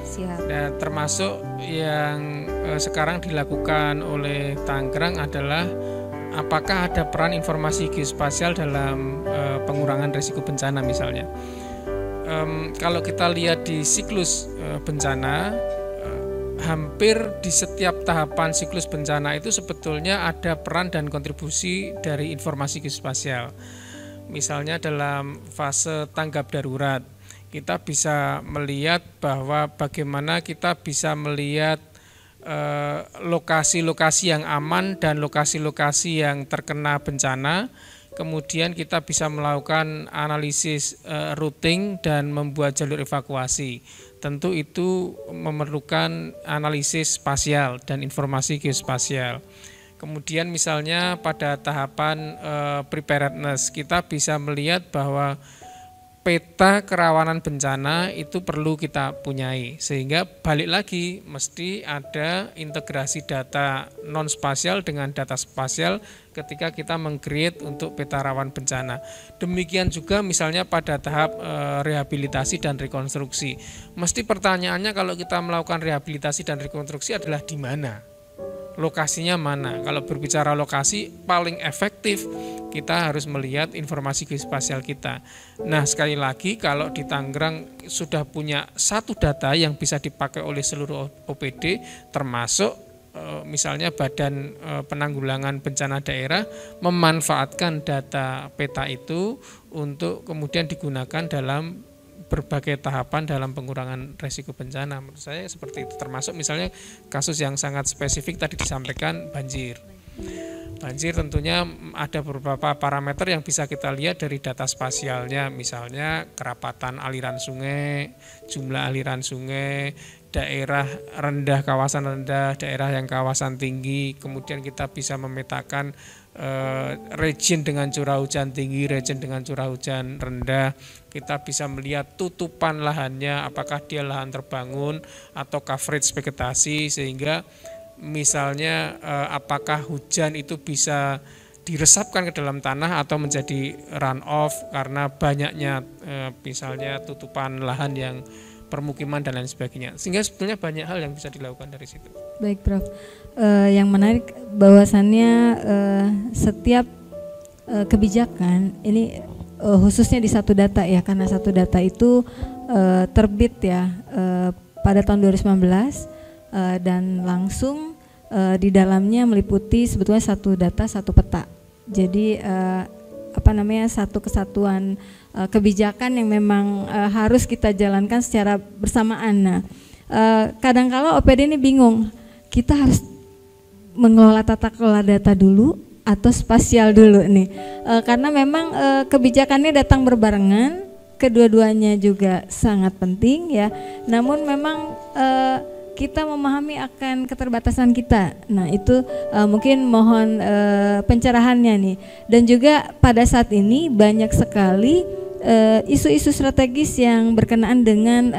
Siap. Dan termasuk yang sekarang dilakukan oleh Tangerang adalah apakah ada peran informasi geospasial dalam pengurangan risiko bencana misalnya. Kalau kita lihat di siklus bencana, hampir di setiap tahapan siklus bencana itu sebetulnya ada peran dan kontribusi dari informasi geospasial. Misalnya dalam fase tanggap darurat, kita bisa melihat bahwa bagaimana kita bisa melihat lokasi-lokasi yang aman dan lokasi-lokasi yang terkena bencana. Kemudian kita bisa melakukan analisis routing dan membuat jalur evakuasi. Tentu itu memerlukan analisis spasial dan informasi geospasial. Kemudian misalnya pada tahapan preparedness, kita bisa melihat bahwa peta kerawanan bencana itu perlu kita punyai, sehingga balik lagi mesti ada integrasi data non spasial dengan data spasial ketika kita meng-create untuk peta rawan bencana. Demikian juga misalnya pada tahap rehabilitasi dan rekonstruksi. Mesti pertanyaannya kalau kita melakukan rehabilitasi dan rekonstruksi adalah di mana? lokasinya mana. Kalau berbicara lokasi, paling efektif kita harus melihat informasi geospasial kita. Nah, sekali lagi kalau di Tangerang sudah punya satu data yang bisa dipakai oleh seluruh OPD, termasuk misalnya Badan Penanggulangan Bencana Daerah memanfaatkan data peta itu untuk kemudian digunakan dalam berbagai tahapan dalam pengurangan resiko bencana. Menurut saya seperti itu, termasuk misalnya kasus yang sangat spesifik tadi disampaikan banjir. Banjir tentunya ada beberapa parameter yang bisa kita lihat dari data spasialnya, misalnya kerapatan aliran sungai, jumlah aliran sungai, daerah rendah, kawasan rendah, daerah yang kawasan tinggi. Kemudian kita bisa memetakan region dengan curah hujan tinggi, region dengan curah hujan rendah. Kita bisa melihat tutupan lahannya, apakah dia lahan terbangun atau coverage vegetasi, sehingga misalnya apakah hujan itu bisa diresapkan ke dalam tanah atau menjadi run off karena banyaknya misalnya tutupan lahan yang permukiman dan lain sebagainya. Sehingga sebetulnya banyak hal yang bisa dilakukan dari situ. Baik Prof, yang menarik bahwasannya setiap kebijakan ini khususnya di satu data ya, karena satu data itu terbit ya pada tahun 2019 dan langsung di dalamnya meliputi sebetulnya satu data satu peta. Jadi satu kesatuan kebijakan yang memang harus kita jalankan secara bersamaan. Nah, kadang-kala OPD ini bingung, kita harus mengelola tata kelola data dulu atau spasial dulu nih, karena memang kebijakannya datang berbarengan, kedua-duanya juga sangat penting ya. Namun memang kita memahami akan keterbatasan kita. Nah itu mungkin mohon pencerahannya nih. Dan juga pada saat ini banyak sekali isu-isu strategis yang berkenaan dengan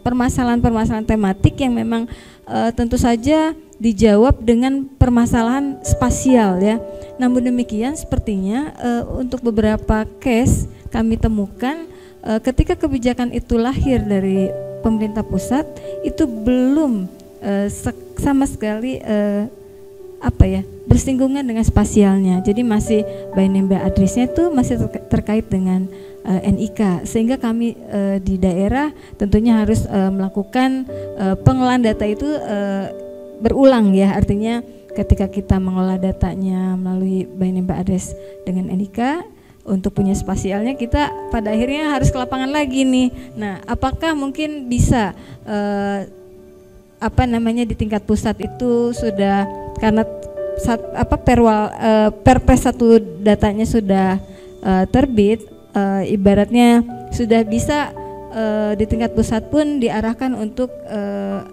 permasalahan-permasalahan tematik yang memang tentu saja dijawab dengan permasalahan spasial ya. Namun demikian sepertinya untuk beberapa case kami temukan ketika kebijakan itu lahir dari pemerintah pusat itu belum sama sekali bersinggungan dengan spasialnya. Jadi masih by name by address-nya itu masih terkait dengan NIK, sehingga kami di daerah tentunya harus melakukan pengelolaan data itu berulang ya. Artinya ketika kita mengelola datanya melalui by name by address dengan NIK, untuk punya spasialnya kita pada akhirnya harus ke lapangan lagi nih. Nah, apakah mungkin bisa di tingkat pusat itu sudah karena Perpres 1 datanya sudah terbit, ibaratnya sudah bisa di tingkat pusat pun diarahkan untuk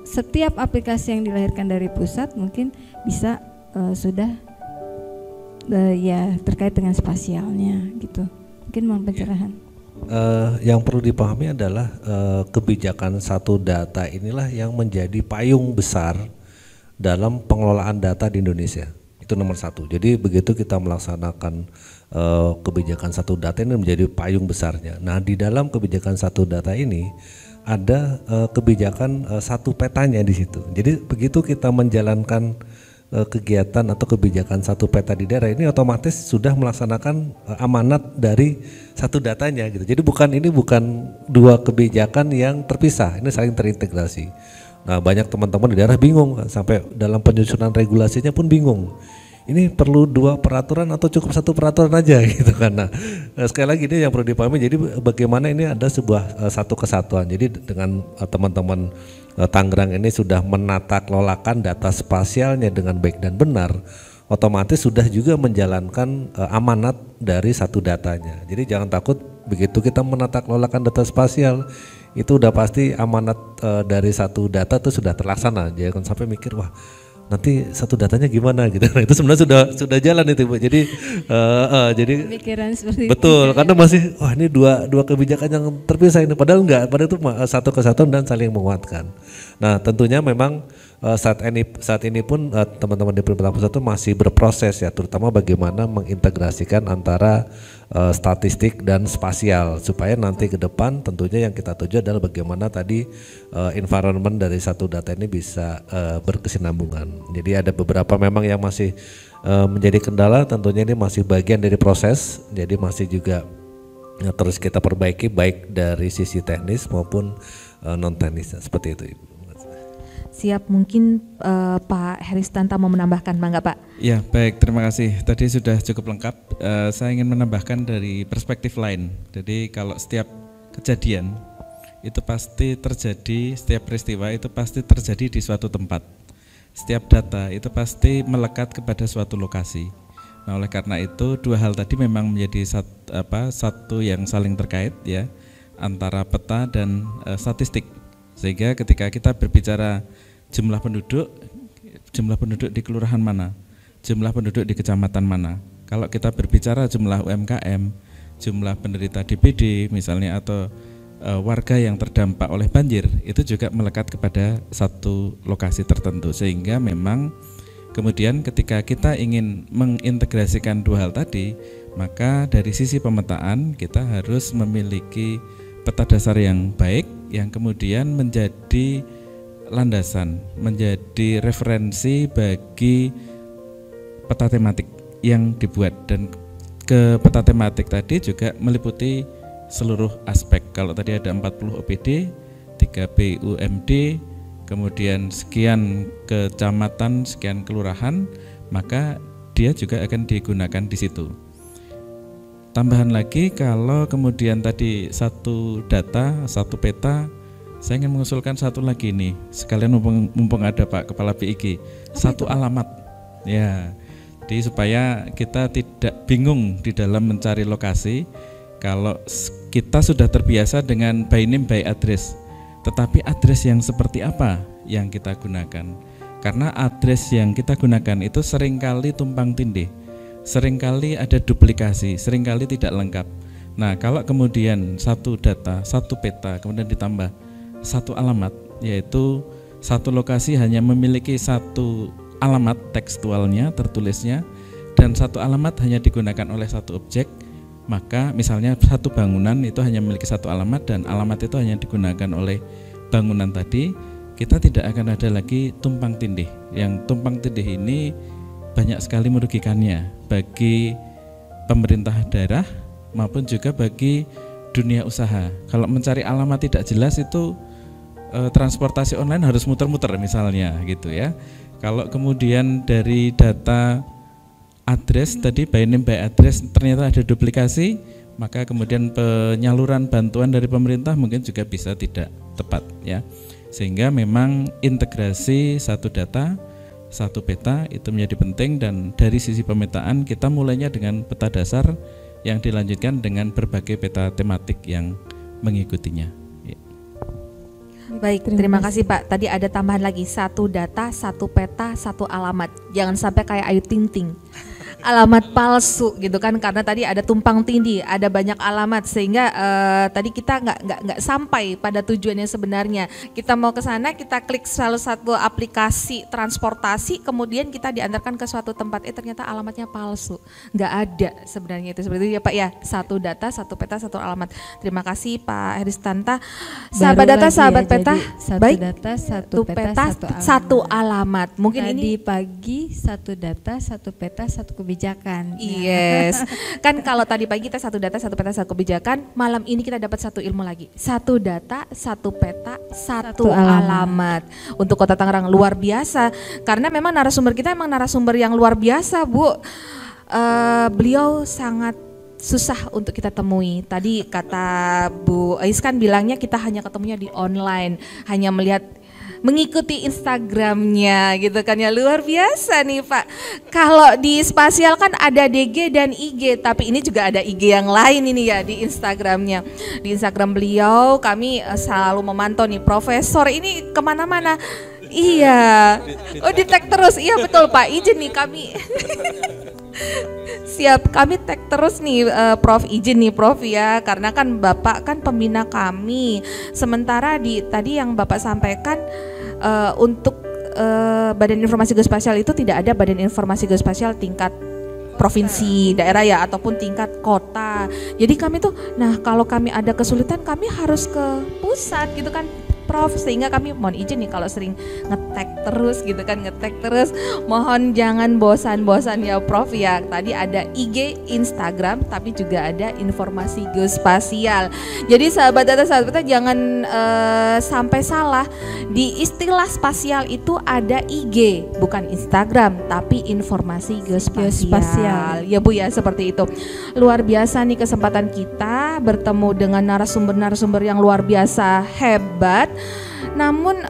setiap aplikasi yang dilahirkan dari pusat mungkin bisa sudah terkait dengan spasialnya gitu. Mungkin mohon pencerahan. Yang perlu dipahami adalah kebijakan satu data inilah yang menjadi payung besar dalam pengelolaan data di Indonesia. Itu nomor satu. Jadi begitu kita melaksanakan kebijakan satu data ini menjadi payung besarnya. Nah di dalam kebijakan satu data ini ada kebijakan satu petanya di situ. Jadi begitu kita menjalankan kegiatan atau kebijakan satu peta di daerah ini otomatis sudah melaksanakan amanat dari satu datanya gitu. Jadi ini bukan dua kebijakan yang terpisah, ini saling terintegrasi. Nah banyak teman-teman di daerah bingung, sampai dalam penyusunan regulasinya pun bingung. Ini perlu dua peraturan atau cukup satu peraturan aja gitu kan. Nah sekali lagi ini yang perlu dipahami, jadi bagaimana ini ada sebuah satu kesatuan. Jadi dengan teman-teman Tangerang ini sudah menata kelolakan data spasialnya dengan baik dan benar, otomatis sudah juga menjalankan amanat dari satu datanya. Jadi jangan takut begitu kita menata kelolakan data spasial itu udah pasti amanat dari satu data itu sudah terlaksana. Jangan sampai mikir wah nanti satu datanya gimana gitu. Nah, itu sebenarnya sudah jalan itu Bu. Jadi pemikiran seperti betul itu. Karena masih wah ini dua kebijakan yang terpisah ini, padahal enggak, padahal itu satu kesatuan dan saling menguatkan. Nah tentunya memang saat ini pun teman-teman di Pemerintah Pusat itu masih berproses ya, terutama bagaimana mengintegrasikan antara statistik dan spasial supaya nanti ke depan tentunya yang kita tuju adalah bagaimana tadi environment dari satu data ini bisa berkesinambungan. Jadi ada beberapa memang yang masih menjadi kendala, tentunya ini masih bagian dari proses, jadi masih juga terus kita perbaiki baik dari sisi teknis maupun non teknis seperti itu, Ibu. Siap, mungkin Pak Heristanta mau menambahkan, Bangga Pak? Ya, baik, terima kasih. Tadi sudah cukup lengkap. Saya ingin menambahkan dari perspektif lain. Jadi kalau setiap kejadian itu pasti terjadi, setiap peristiwa itu pasti terjadi di suatu tempat. Setiap data itu pasti melekat kepada suatu lokasi. Nah, oleh karena itu dua hal tadi memang menjadi satu yang saling terkait ya, antara peta dan statistik. Sehingga ketika kita berbicara jumlah penduduk di kelurahan mana, jumlah penduduk di kecamatan mana. Kalau kita berbicara jumlah UMKM, jumlah penderita DBD misalnya atau warga yang terdampak oleh banjir, itu juga melekat kepada satu lokasi tertentu. Sehingga memang kemudian ketika kita ingin mengintegrasikan dua hal tadi, maka dari sisi pemetaan kita harus memiliki peta dasar yang baik yang kemudian menjadi landasan, menjadi referensi bagi peta tematik yang dibuat, dan ke peta tematik tadi juga meliputi seluruh aspek. Kalau tadi ada 40 OPD, 3 BUMD, kemudian sekian kecamatan, sekian kelurahan, maka dia juga akan digunakan di situ. Tambahan lagi, kalau kemudian tadi satu data, satu peta, saya ingin mengusulkan satu lagi nih, sekalian mumpung ada Pak Kepala BIG, satu alamat ya. Jadi supaya kita tidak bingung di dalam mencari lokasi. Kalau kita sudah terbiasa dengan by name by address, tetapi address yang seperti apa yang kita gunakan? Karena address yang kita gunakan itu seringkali tumpang tindih, seringkali ada duplikasi, seringkali tidak lengkap. Nah, kalau kemudian satu data, satu peta, kemudian ditambah satu alamat, yaitu satu lokasi hanya memiliki satu alamat tekstualnya, tertulisnya, dan satu alamat hanya digunakan oleh satu objek, maka misalnya satu bangunan itu hanya memiliki satu alamat dan alamat itu hanya digunakan oleh bangunan tadi, kita tidak akan ada lagi tumpang tindih. Yang tumpang tindih ini banyak sekali merugikannya bagi pemerintah daerah maupun juga bagi dunia usaha. Kalau mencari alamat tidak jelas itu transportasi online harus muter-muter misalnya gitu ya. Kalau kemudian dari data address tadi by name by address ternyata ada duplikasi, maka kemudian penyaluran bantuan dari pemerintah mungkin juga bisa tidak tepat ya. Sehingga memang integrasi satu data, satu peta itu menjadi penting, dan dari sisi pemetaan kita mulainya dengan peta dasar yang dilanjutkan dengan berbagai peta tematik yang mengikutinya. Baik, terima kasih Pak. Tadi ada tambahan lagi, satu data, satu peta, satu alamat. Jangan sampai kayak Ayu Ting Ting, alamat palsu gitu kan, karena tadi ada tumpang tindih, ada banyak alamat, sehingga tadi kita nggak sampai pada tujuannya sebenarnya. Kita mau ke sana, kita klik salah satu aplikasi transportasi, kemudian kita diantarkan ke suatu tempat, ternyata alamatnya palsu, nggak ada sebenarnya itu. Seperti itu ya Pak ya, satu data, satu peta, satu alamat. Terima kasih Pak Heristanta. Sahabat data, sahabat peta, satu baik. Data, satu peta, satu alamat. Mungkin tadi ini pagi satu data, satu peta, satu kebijakan. Yes, kan kalau tadi pagi kita satu data, satu peta, satu kebijakan, malam ini kita dapat satu ilmu lagi. Satu data, satu peta, satu alamat. Untuk Kota Tangerang luar biasa, karena memang narasumber kita memang narasumber yang luar biasa, Bu. Beliau sangat susah untuk kita temui. Tadi kata Bu Ais kan bilangnya kita hanya ketemunya di online, hanya mengikuti Instagramnya gitu kan ya, luar biasa nih Pak. Kalau di spasial kan ada DG dan IG, tapi ini juga ada IG yang lain ini ya di Instagramnya. Di Instagram beliau kami selalu memantau nih, Profesor ini kemana-mana. Iya, oh di tag terus, iya betul Pak, izin nih kami. Siap, kami tag terus nih Prof, izin nih Prof ya, karena kan Bapak kan pembina kami. Sementara tadi yang Bapak sampaikan untuk Badan Informasi Geospasial itu tidak ada Badan Informasi Geospasial tingkat provinsi, daerah ya, ataupun tingkat kota. Jadi kami tuh, nah kalau kami ada kesulitan kami harus ke pusat gitu kan, Prof, sehingga kami mohon izin nih kalau sering ngetek terus, mohon jangan bosan-bosan ya Prof ya. Tadi ada IG, Instagram, tapi juga ada Informasi Geospasial. Jadi sahabat data jangan sampai salah, di istilah spasial itu ada IG, bukan Instagram, tapi Informasi Geospasial. Ya Bu ya, seperti itu. Luar biasa nih kesempatan kita bertemu dengan narasumber-narasumber yang luar biasa hebat. Namun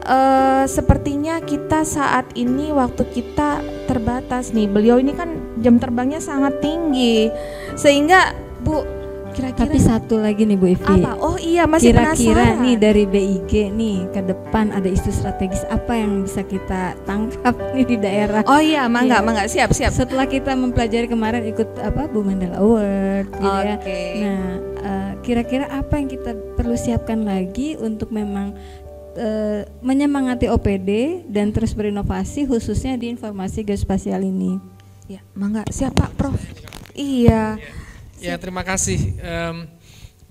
sepertinya kita saat ini waktu kita terbatas nih. Beliau ini kan jam terbangnya sangat tinggi, sehingga Bu kira-kira. Tapi satu lagi nih Bu Ivi. Apa? Oh iya, masih kira-kira penasaran. nih dari BIG nih ke depan ada isu strategis apa yang bisa kita tangkap nih di daerah? Oh iya, mangga, siap. Setelah kita mempelajari kemarin ikut Bu Mandala Award gitu ya. Nah, kira-kira apa yang kita perlu siapkan lagi untuk memang menyemangati OPD dan terus berinovasi khususnya di informasi geospasial ini? Ya, mangga, siap Pak Prof. Iya. Ya, terima kasih.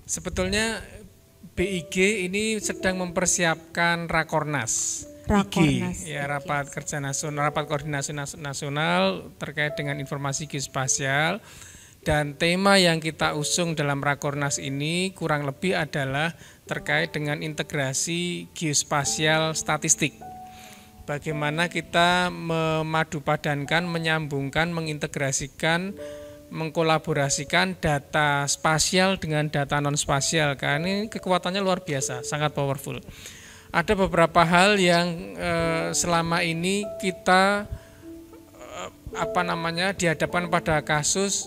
Sebetulnya BIG ini sedang mempersiapkan Rakornas. Rakornas. IG, ya, rapat kerja nasional, rapat koordinasi nasional terkait dengan informasi geospasial. Dan tema yang kita usung dalam Rakornas ini kurang lebih adalah terkait dengan integrasi geospasial statistik. Bagaimana kita memadupadankan, menyambungkan, mengintegrasikan, mengkolaborasikan data spasial dengan data non spasial, karena ini kekuatannya luar biasa, sangat powerful. Ada beberapa hal yang selama ini kita dihadapkan pada kasus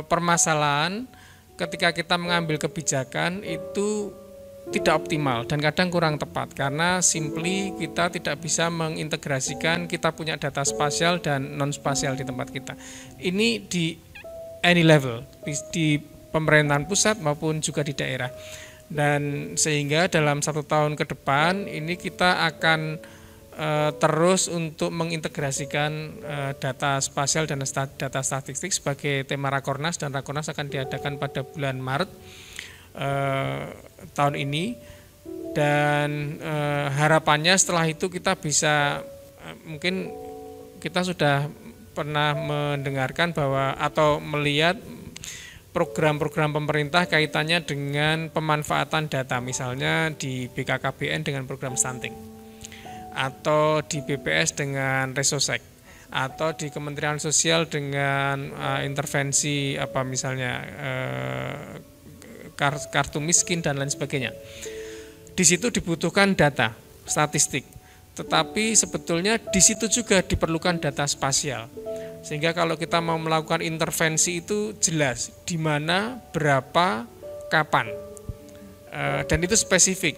permasalahan ketika kita mengambil kebijakan itu tidak optimal dan kadang kurang tepat karena simply kita tidak bisa mengintegrasikan kita punya data spasial dan non spasial di tempat kita. Ini di any level, di pemerintahan pusat maupun juga di daerah. Dan sehingga dalam 1 tahun ke depan ini kita akan terus untuk mengintegrasikan data spasial dan data statistik sebagai tema Rakornas, dan Rakornas akan diadakan pada bulan Maret tahun ini, dan harapannya setelah itu kita bisa mungkin kita sudah pernah mendengarkan bahwa atau melihat program-program pemerintah kaitannya dengan pemanfaatan data, misalnya di BKKBN dengan program stunting, atau di BPS dengan Resosek, atau di Kementerian Sosial dengan intervensi kartu miskin dan lain sebagainya. Di situ dibutuhkan data statistik, tetapi sebetulnya di situ juga diperlukan data spasial. Sehingga kalau kita mau melakukan intervensi itu jelas di mana, berapa, kapan, dan itu spesifik.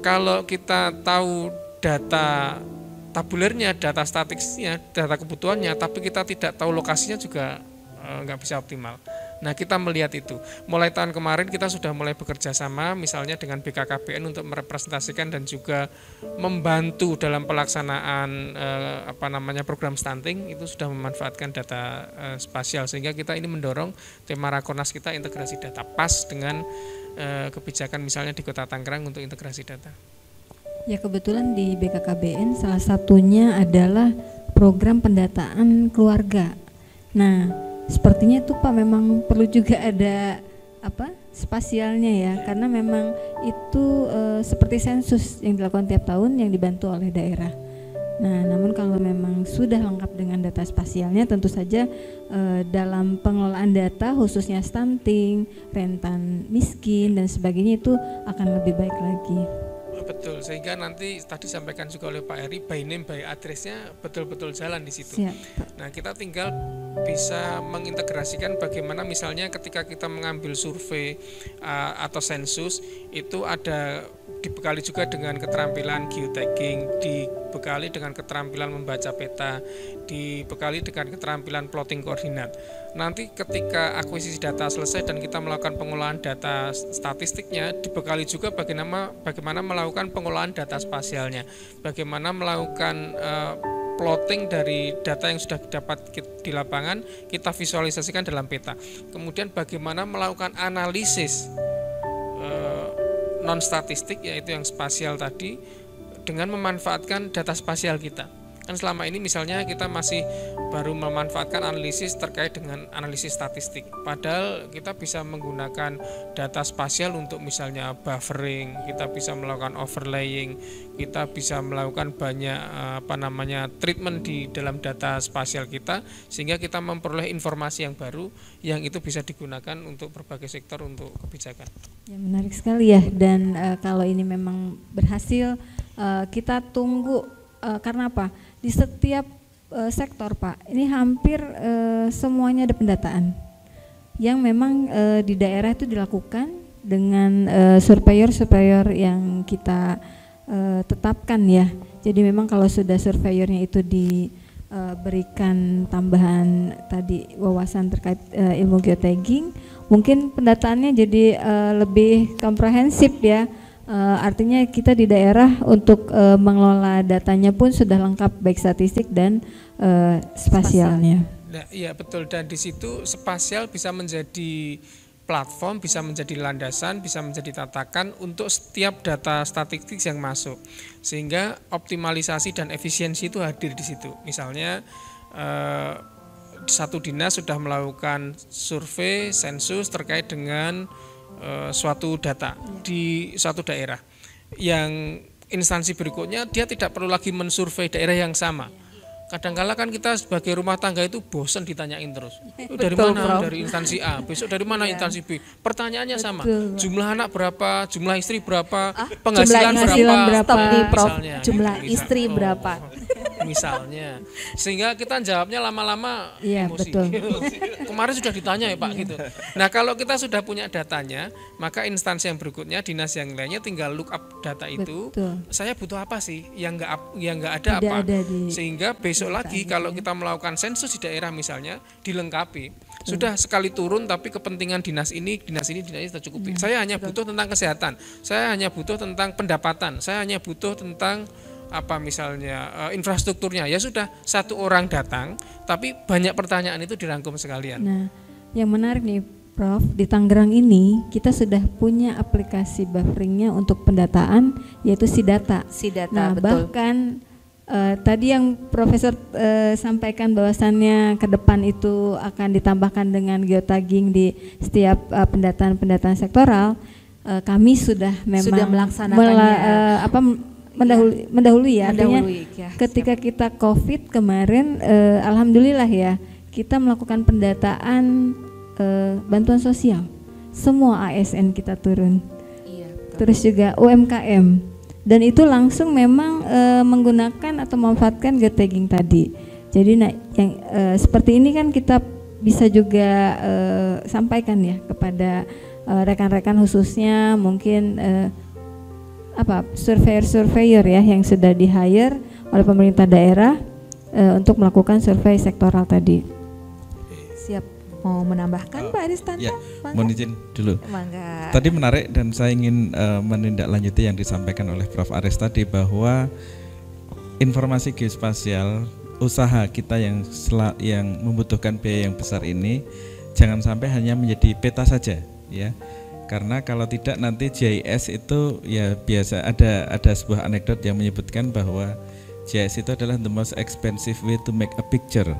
Kalau kita tahu data tabulernya, data statistiknya, data kebutuhannya, tapi kita tidak tahu lokasinya juga nggak bisa optimal. Nah, kita melihat itu. Mulai tahun kemarin kita sudah mulai bekerja sama misalnya dengan BKKBN untuk merepresentasikan dan juga membantu dalam pelaksanaan program stunting, itu sudah memanfaatkan data spasial, sehingga kita ini mendorong tema Rakornas kita integrasi data pas dengan kebijakan misalnya di Kota Tangerang untuk integrasi data. Ya, kebetulan di BKKBN salah satunya adalah program pendataan keluarga. Nah, sepertinya tuh Pak memang perlu juga ada spasialnya ya, karena memang itu seperti sensus yang dilakukan tiap tahun yang dibantu oleh daerah. Nah, namun kalau memang sudah lengkap dengan data spasialnya, tentu saja dalam pengelolaan data khususnya stunting, rentan miskin dan sebagainya itu akan lebih baik lagi. Betul, sehingga nanti tadi sampaikan juga oleh Pak Heri, by name by address-nya betul-betul jalan di situ. Siap. Nah, kita tinggal bisa mengintegrasikan bagaimana misalnya ketika kita mengambil survei atau sensus, itu ada dibekali juga dengan keterampilan geotagging, dibekali dengan keterampilan membaca peta, dibekali dengan keterampilan plotting koordinat. Nanti ketika akuisisi data selesai dan kita melakukan pengolahan data statistiknya, dibekali juga bagaimana melakukan pengolahan data spasialnya, bagaimana melakukan plotting dari data yang sudah dapat di lapangan, kita visualisasikan dalam peta. Kemudian bagaimana melakukan analisis non statistik, yaitu yang spasial tadi, dengan memanfaatkan data spasial kita. Kan selama ini misalnya kita masih baru memanfaatkan analisis terkait dengan analisis statistik, padahal kita bisa menggunakan data spasial untuk misalnya buffering, kita bisa melakukan overlaying, kita bisa melakukan banyak treatment di dalam data spasial kita, sehingga kita memperoleh informasi yang baru yang itu bisa digunakan untuk berbagai sektor untuk kebijakan. Ya, menarik sekali ya, dan kalau ini memang berhasil, kita tunggu karena apa? Di setiap sektor, Pak, ini hampir semuanya ada pendataan yang memang di daerah itu dilakukan dengan surveyor yang kita tetapkan ya. Jadi memang kalau sudah surveyornya itu diberikan tambahan tadi wawasan terkait ilmu geotagging, mungkin pendataannya jadi lebih komprehensif ya. Artinya kita di daerah untuk mengelola datanya pun sudah lengkap, baik statistik dan spasialnya. Nah, iya betul, dan di situ spasial bisa menjadi platform, bisa menjadi landasan, bisa menjadi tatakan untuk setiap data statistik yang masuk, sehingga optimalisasi dan efisiensi itu hadir di situ. Misalnya satu dinas sudah melakukan survei sensus terkait dengan suatu data di suatu daerah, yang instansi berikutnya dia tidak perlu lagi mensurvei daerah yang sama. Kadang-kala kan kita sebagai rumah tangga itu bosan ditanyain terus. Dari mana? Prof. Dari instansi A, besok dari mana instansi B. Pertanyaannya sama. Jumlah anak berapa, jumlah istri berapa, penghasilan berapa. Stop nih, Prof. Misalnya, jumlah istri berapa. Misalnya. Sehingga kita jawabnya lama-lama emosi. Betul. Kemarin sudah ditanya ya Pak gitu. Nah, kalau kita sudah punya datanya, maka instansi yang berikutnya, dinas yang lainnya tinggal look up data itu. Betul. Saya butuh apa sih? Yang enggak ada apa? Sehingga besok lagi kalau kita melakukan sensus di daerah misalnya dilengkapi, sudah sekali turun tapi kepentingan dinas ini tercukupi. Saya hanya butuh tentang kesehatan, saya hanya butuh tentang pendapatan, saya hanya butuh tentang infrastrukturnya. Ya sudah, satu orang datang tapi banyak pertanyaan itu dirangkum sekalian. Nah, yang menarik nih Prof, di Tangerang ini kita sudah punya aplikasi bufferingnya untuk pendataan, yaitu SIDATA. Nah, betul. Bahkan tadi yang Profesor sampaikan bahwasannya ke depan itu akan ditambahkan dengan geotagging di setiap pendataan sektoral, kami sudah melaksanakannya, mendahului ya. Artinya ketika kita COVID kemarin, alhamdulillah ya, kita melakukan pendataan bantuan sosial, semua ASN kita turun, terus juga UMKM. Dan itu langsung memang menggunakan atau memanfaatkan geotagging tadi. Jadi seperti ini kan kita bisa juga sampaikan ya kepada rekan-rekan, khususnya mungkin surveyor ya yang sudah di-hire oleh pemerintah daerah untuk melakukan survei sektoral tadi. Siap. Mau menambahkan Pak Aristanto? Ya, mohon izin dulu. Mangga. Tadi menarik dan saya ingin menindaklanjuti yang disampaikan oleh Prof. Aris tadi, bahwa informasi geospasial usaha kita yang membutuhkan biaya yang besar ini jangan sampai hanya menjadi peta saja ya. Karena kalau tidak nanti GIS itu ya biasa ada sebuah anekdot yang menyebutkan bahwa GIS itu adalah the most expensive way to make a picture.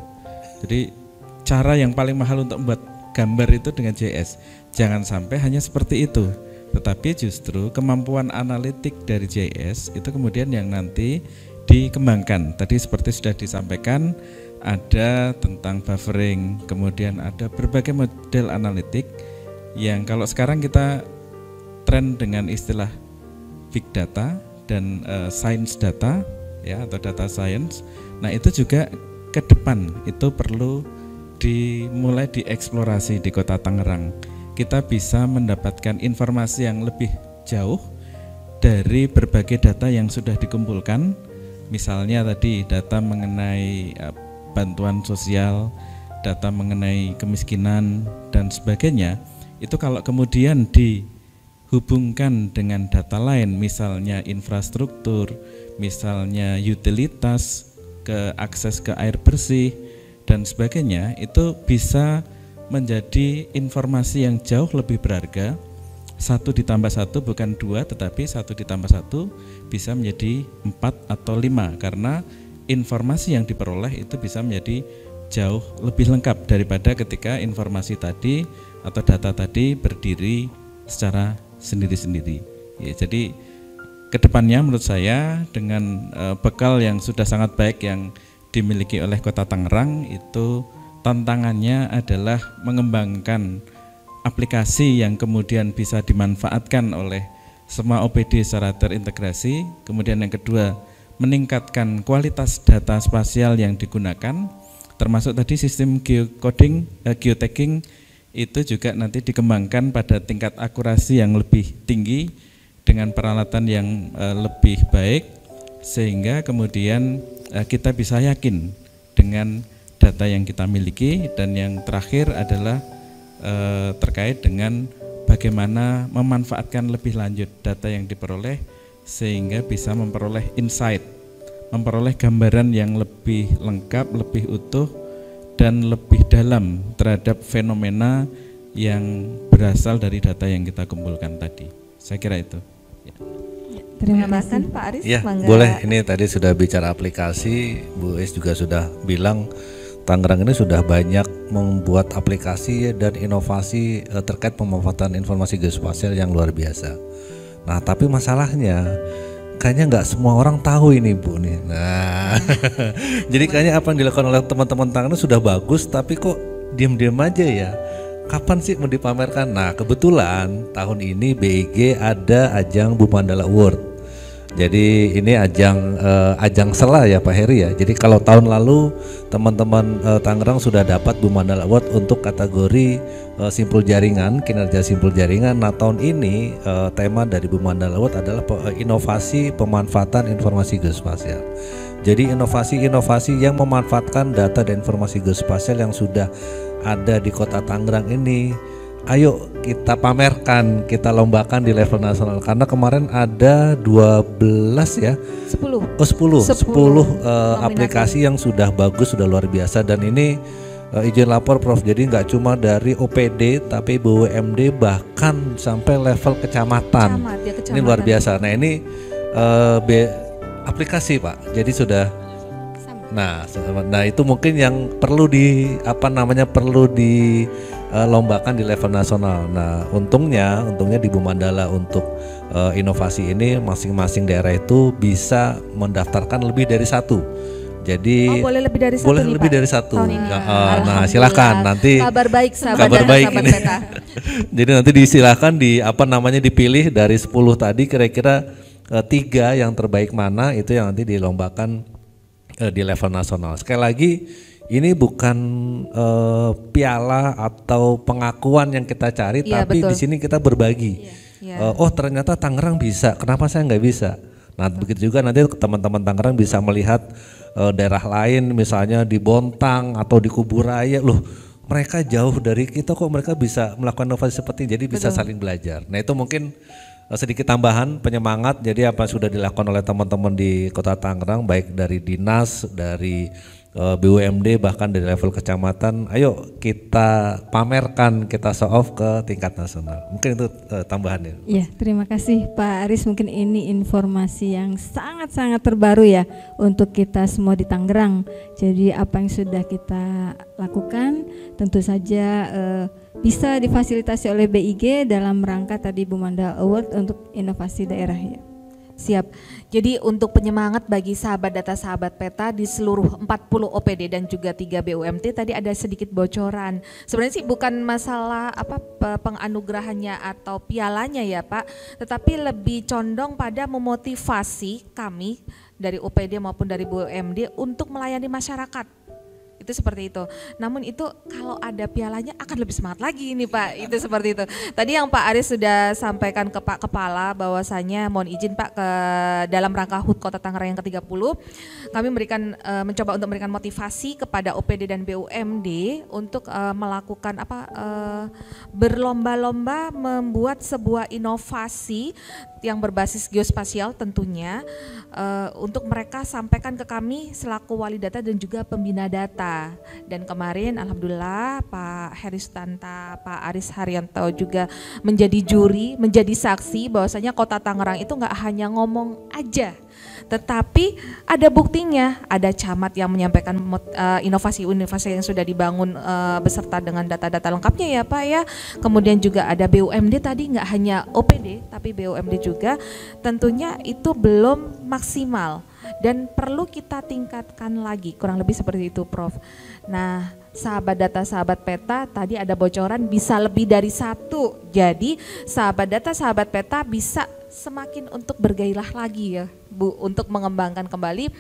Jadi cara yang paling mahal untuk membuat gambar itu dengan GIS. Jangan sampai hanya seperti itu, tetapi justru kemampuan analitik dari GIS itu kemudian yang nanti dikembangkan. Tadi seperti sudah disampaikan, ada tentang buffering, kemudian ada berbagai model analitik yang kalau sekarang kita tren dengan istilah big data dan science data ya, atau data science. Nah, itu juga ke depan itu perlu dimulai dieksplorasi di Kota Tangerang. Kita bisa mendapatkan informasi yang lebih jauh dari berbagai data yang sudah dikumpulkan, misalnya tadi data mengenai bantuan sosial, data mengenai kemiskinan dan sebagainya, itu kalau kemudian dihubungkan dengan data lain, misalnya infrastruktur, misalnya utilitas, akses ke air bersih dan sebagainya, itu bisa menjadi informasi yang jauh lebih berharga. 1 ditambah 1 bukan 2, tetapi 1 ditambah 1 bisa menjadi 4 atau 5, karena informasi yang diperoleh itu bisa menjadi jauh lebih lengkap daripada ketika informasi tadi atau data tadi berdiri secara sendiri-sendiri. Ya, jadi kedepannya menurut saya dengan bekal yang sudah sangat baik yang dimiliki oleh Kota Tangerang, itu tantangannya adalah mengembangkan aplikasi yang kemudian bisa dimanfaatkan oleh semua OPD secara terintegrasi. Kemudian yang kedua, meningkatkan kualitas data spasial yang digunakan, termasuk tadi sistem geocoding, geotagging itu juga nanti dikembangkan pada tingkat akurasi yang lebih tinggi dengan peralatan yang lebih baik, sehingga kemudian kita bisa yakin dengan data yang kita miliki. Dan yang terakhir adalah terkait dengan bagaimana memanfaatkan lebih lanjut data yang diperoleh sehingga bisa memperoleh insight, memperoleh gambaran yang lebih lengkap, lebih utuh dan lebih dalam terhadap fenomena yang berasal dari data yang kita kumpulkan tadi. Saya kira itu. Ya. Terima kasih Pak Aris. Ya, boleh. Ini tadi sudah bicara aplikasi, Bu Es juga sudah bilang Tangerang ini sudah banyak membuat aplikasi dan inovasi terkait pemanfaatan informasi geospasial yang luar biasa. Nah, tapi masalahnya kayaknya nggak semua orang tahu ini, Bu nih. Nah, jadi kayaknya apa yang dilakukan oleh teman-teman Tangerang sudah bagus, tapi kok diam-diam aja ya. Kapan sih mau dipamerkan? Nah, kebetulan tahun ini BIG ada ajang Bumandala Award. Jadi ini ajang sela ya Pak Heri ya. Jadi kalau tahun lalu teman-teman Tangerang sudah dapat Bumandala Award untuk kategori simpul jaringan, kinerja simpul jaringan. Nah, tahun ini tema dari Bumandala Award adalah inovasi pemanfaatan informasi geospasial. Jadi inovasi-inovasi yang memanfaatkan data dan informasi geospasial yang sudah ada di Kota Tangerang ini, ayo kita pamerkan, kita lombakan di level nasional. Karena kemarin ada 12 ya, 10 aplikasi yang sudah bagus, sudah luar biasa. Dan ini izin lapor Prof, jadi nggak cuma dari OPD tapi BUMD bahkan sampai level kecamatan. Ini luar biasa. Nah, ini aplikasi Pak, jadi sudah. Nah itu mungkin yang perlu perlu dilombakan di level nasional. Nah, untungnya di Bumandala untuk inovasi ini masing-masing daerah itu bisa mendaftarkan lebih dari satu. Jadi boleh lebih dari satu. Boleh nih, lebih Pak, dari satu. Nah, silakan nanti. Kabar baik ini. Jadi nanti disilakan dipilih dari 10 tadi kira-kira 3 yang terbaik mana, itu yang nanti dilombakan di level nasional. Sekali lagi, ini bukan piala atau pengakuan yang kita cari, tapi betul. Di sini kita berbagi. Oh, ternyata Tangerang bisa, kenapa saya nggak bisa? Nah, begitu juga nanti teman-teman Tangerang bisa melihat daerah lain, misalnya di Bontang atau di Kuburaya, loh mereka jauh dari kita kok mereka bisa melakukan inovasi seperti ini, jadi bisa saling belajar. Nah, itu mungkin sedikit tambahan penyemangat. Jadi apa sudah dilakukan oleh teman-teman di Kota Tangerang, baik dari dinas, dari BUMD, bahkan dari level kecamatan, ayo kita pamerkan, kita show off ke tingkat nasional. Mungkin itu tambahannya. Iya, terima kasih Pak Aris. Mungkin ini informasi yang sangat-sangat terbaru ya untuk kita semua di Tangerang. Jadi apa yang sudah kita lakukan tentu saja bisa difasilitasi oleh BIG dalam rangka tadi Bumandala Award untuk inovasi daerah ya. Siap. Jadi untuk penyemangat bagi sahabat data, sahabat peta di seluruh 40 OPD dan juga 3 BUMT, tadi ada sedikit bocoran. Sebenarnya sih bukan masalah penganugerahannya atau pialanya ya Pak, tetapi lebih condong pada memotivasi kami dari OPD maupun dari BUMD untuk melayani masyarakat. itu seperti itu. Namun itu kalau ada pialanya akan lebih semangat lagi ini Pak, itu seperti itu. Tadi yang Pak Aris sudah sampaikan ke Pak Kepala bahwasanya mohon izin Pak ke dalam rangka HUT Kota Tangerang yang ke-30 kami mencoba untuk memberikan motivasi kepada OPD dan BUMD untuk melakukan berlomba-lomba membuat sebuah inovasi yang berbasis geospasial tentunya untuk mereka sampaikan ke kami selaku wali data dan juga pembina data. Dan kemarin alhamdulillah Pak Heristanta, Pak Aris Haryanto juga menjadi juri, menjadi saksi bahwasanya Kota Tangerang itu nggak hanya ngomong aja, tetapi ada buktinya, ada camat yang menyampaikan inovasi-inovasi yang sudah dibangun beserta dengan data-data lengkapnya ya Pak ya. Kemudian juga ada BUMD tadi, nggak hanya OPD tapi BUMD juga, tentunya itu belum maksimal dan perlu kita tingkatkan lagi, kurang lebih seperti itu Prof. Nah sahabat data, sahabat peta tadi ada bocoran bisa lebih dari 1, jadi sahabat data, sahabat peta bisa semakin untuk bergairah lagi ya Bu, untuk mengembangkan kembali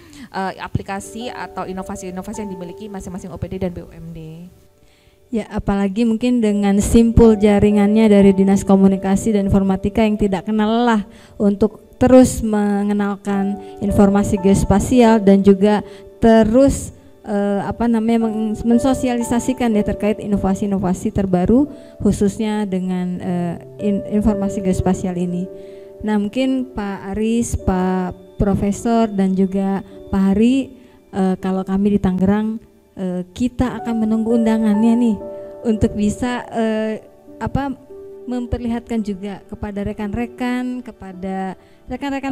aplikasi atau inovasi-inovasi yang dimiliki masing-masing OPD dan BUMD. Ya, apalagi mungkin dengan simpul jaringannya dari Dinas Komunikasi dan Informatika yang tidak kenal lelah untuk terus mengenalkan informasi geospasial dan juga terus mensosialisasikan ya terkait inovasi-inovasi terbaru khususnya dengan informasi geospasial ini. Nah, mungkin Pak Aris, Pak Profesor dan juga Pak Hari, kalau kami di Tangerang kita akan menunggu undangannya nih untuk bisa memperlihatkan juga kepada rekan-rekan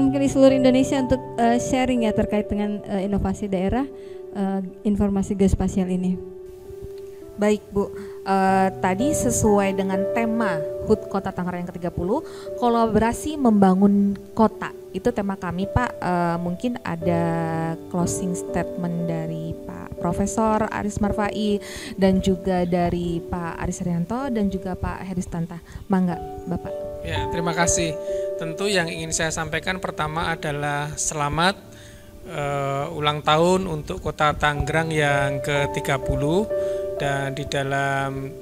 mungkin di seluruh Indonesia untuk sharing ya terkait dengan inovasi daerah informasi geospasial ini. Baik Bu, tadi sesuai dengan tema HUT Kota Tangerang yang ke-30, kolaborasi membangun kota, itu tema kami Pak. Mungkin ada closing statement dari Pak Profesor Aris Marfai dan juga dari Pak Aris Haryanto dan juga Pak Heristanta. Mangga Bapak. Ya, terima kasih. Tentu yang ingin saya sampaikan pertama adalah selamat ulang tahun untuk Kota Tangerang yang ke-30. Dan di dalam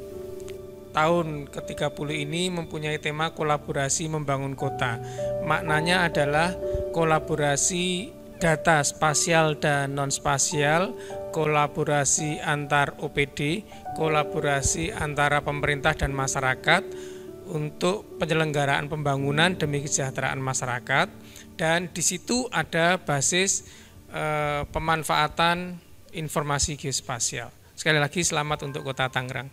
tahun ke-30 ini mempunyai tema kolaborasi membangun kota. Maknanya adalah kolaborasi data spasial dan non-spasial, kolaborasi antar OPD, kolaborasi antara pemerintah dan masyarakat untuk penyelenggaraan pembangunan demi kesejahteraan masyarakat. Dan di situ ada basis pemanfaatan informasi geospasial. Sekali lagi selamat untuk Kota Tangerang.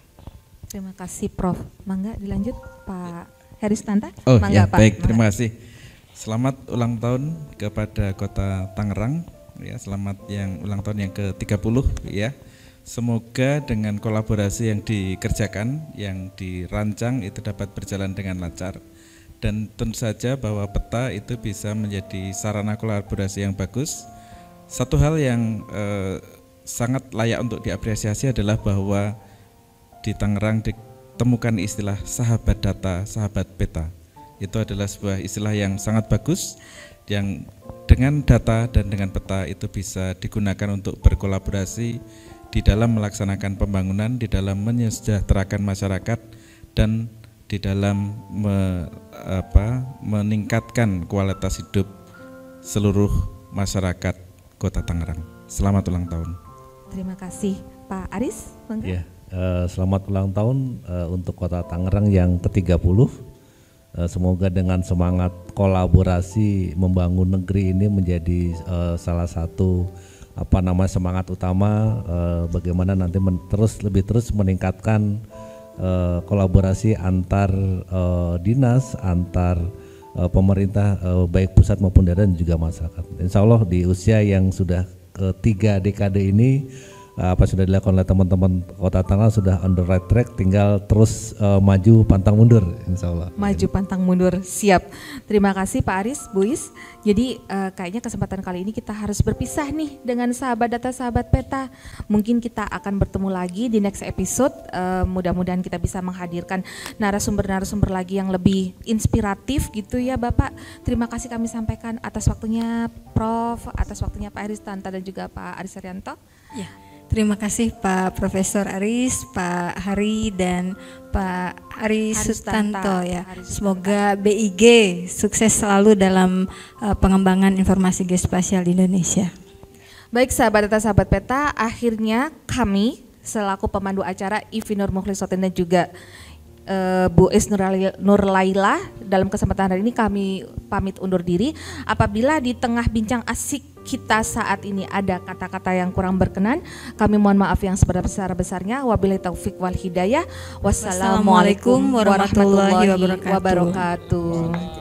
Terima kasih Prof. Mangga dilanjut Pak Heristanta. Oh Mangga, ya Pak. baik, Mangga. terima kasih. Selamat ulang tahun kepada Kota Tangerang. Ya, selamat yang ulang tahun yang ke-30 ya. Semoga dengan kolaborasi yang dikerjakan, yang dirancang itu dapat berjalan dengan lancar. Dan tentu saja bahwa peta itu bisa menjadi sarana kolaborasi yang bagus. Satu hal yang sangat layak untuk diapresiasi adalah bahwa di Tangerang ditemukan istilah sahabat data, sahabat peta. Itu adalah sebuah istilah yang sangat bagus, yang dengan data dan dengan peta itu bisa digunakan untuk berkolaborasi di dalam melaksanakan pembangunan, di dalam menyejahterakan masyarakat, dan di dalam meningkatkan kualitas hidup seluruh masyarakat Kota Tangerang. Selamat ulang tahun. Terima kasih Pak Aris. Ya, selamat ulang tahun untuk Kota Tangerang yang ke-30. Semoga dengan semangat kolaborasi membangun negeri ini menjadi salah satu semangat utama bagaimana nanti terus meningkatkan kolaborasi antar dinas, antar pemerintah baik pusat maupun daerah dan juga masyarakat. Insya Allah di usia yang sudah ketiga dekade ini apa sudah dilakukan oleh teman-teman Kota Tangerang sudah on the right track, tinggal terus maju pantang mundur insya Allah. Maju pantang mundur, siap. Terima kasih Pak Aris, Bu Is. Jadi kayaknya kesempatan kali ini kita harus berpisah nih dengan sahabat data, sahabat peta. Mungkin kita akan bertemu lagi di next episode. Mudah-mudahan kita bisa menghadirkan narasumber-narasumber lagi yang lebih inspiratif gitu ya Bapak. Terima kasih kami sampaikan atas waktunya Prof, atas waktunya Pak Heristanta dan juga Pak Aris Haryanto. Ya. Terima kasih Pak Profesor Aris, Pak Hari dan Pak Aris Sutanto ya. Semoga BIG sukses selalu dalam pengembangan informasi geospasial di Indonesia. Baik sahabat data, sahabat peta, akhirnya kami selaku pemandu acara Ivi Nur Mukhlisotin dan juga Bu Es Nurlaila dalam kesempatan hari ini kami pamit undur diri. Apabila di tengah bincang asik kita saat ini ada kata-kata yang kurang berkenan, kami mohon maaf yang sebesar-besarnya. Wabillahi taufik wal hidayah. Wassalamualaikum warahmatullahi wabarakatuh.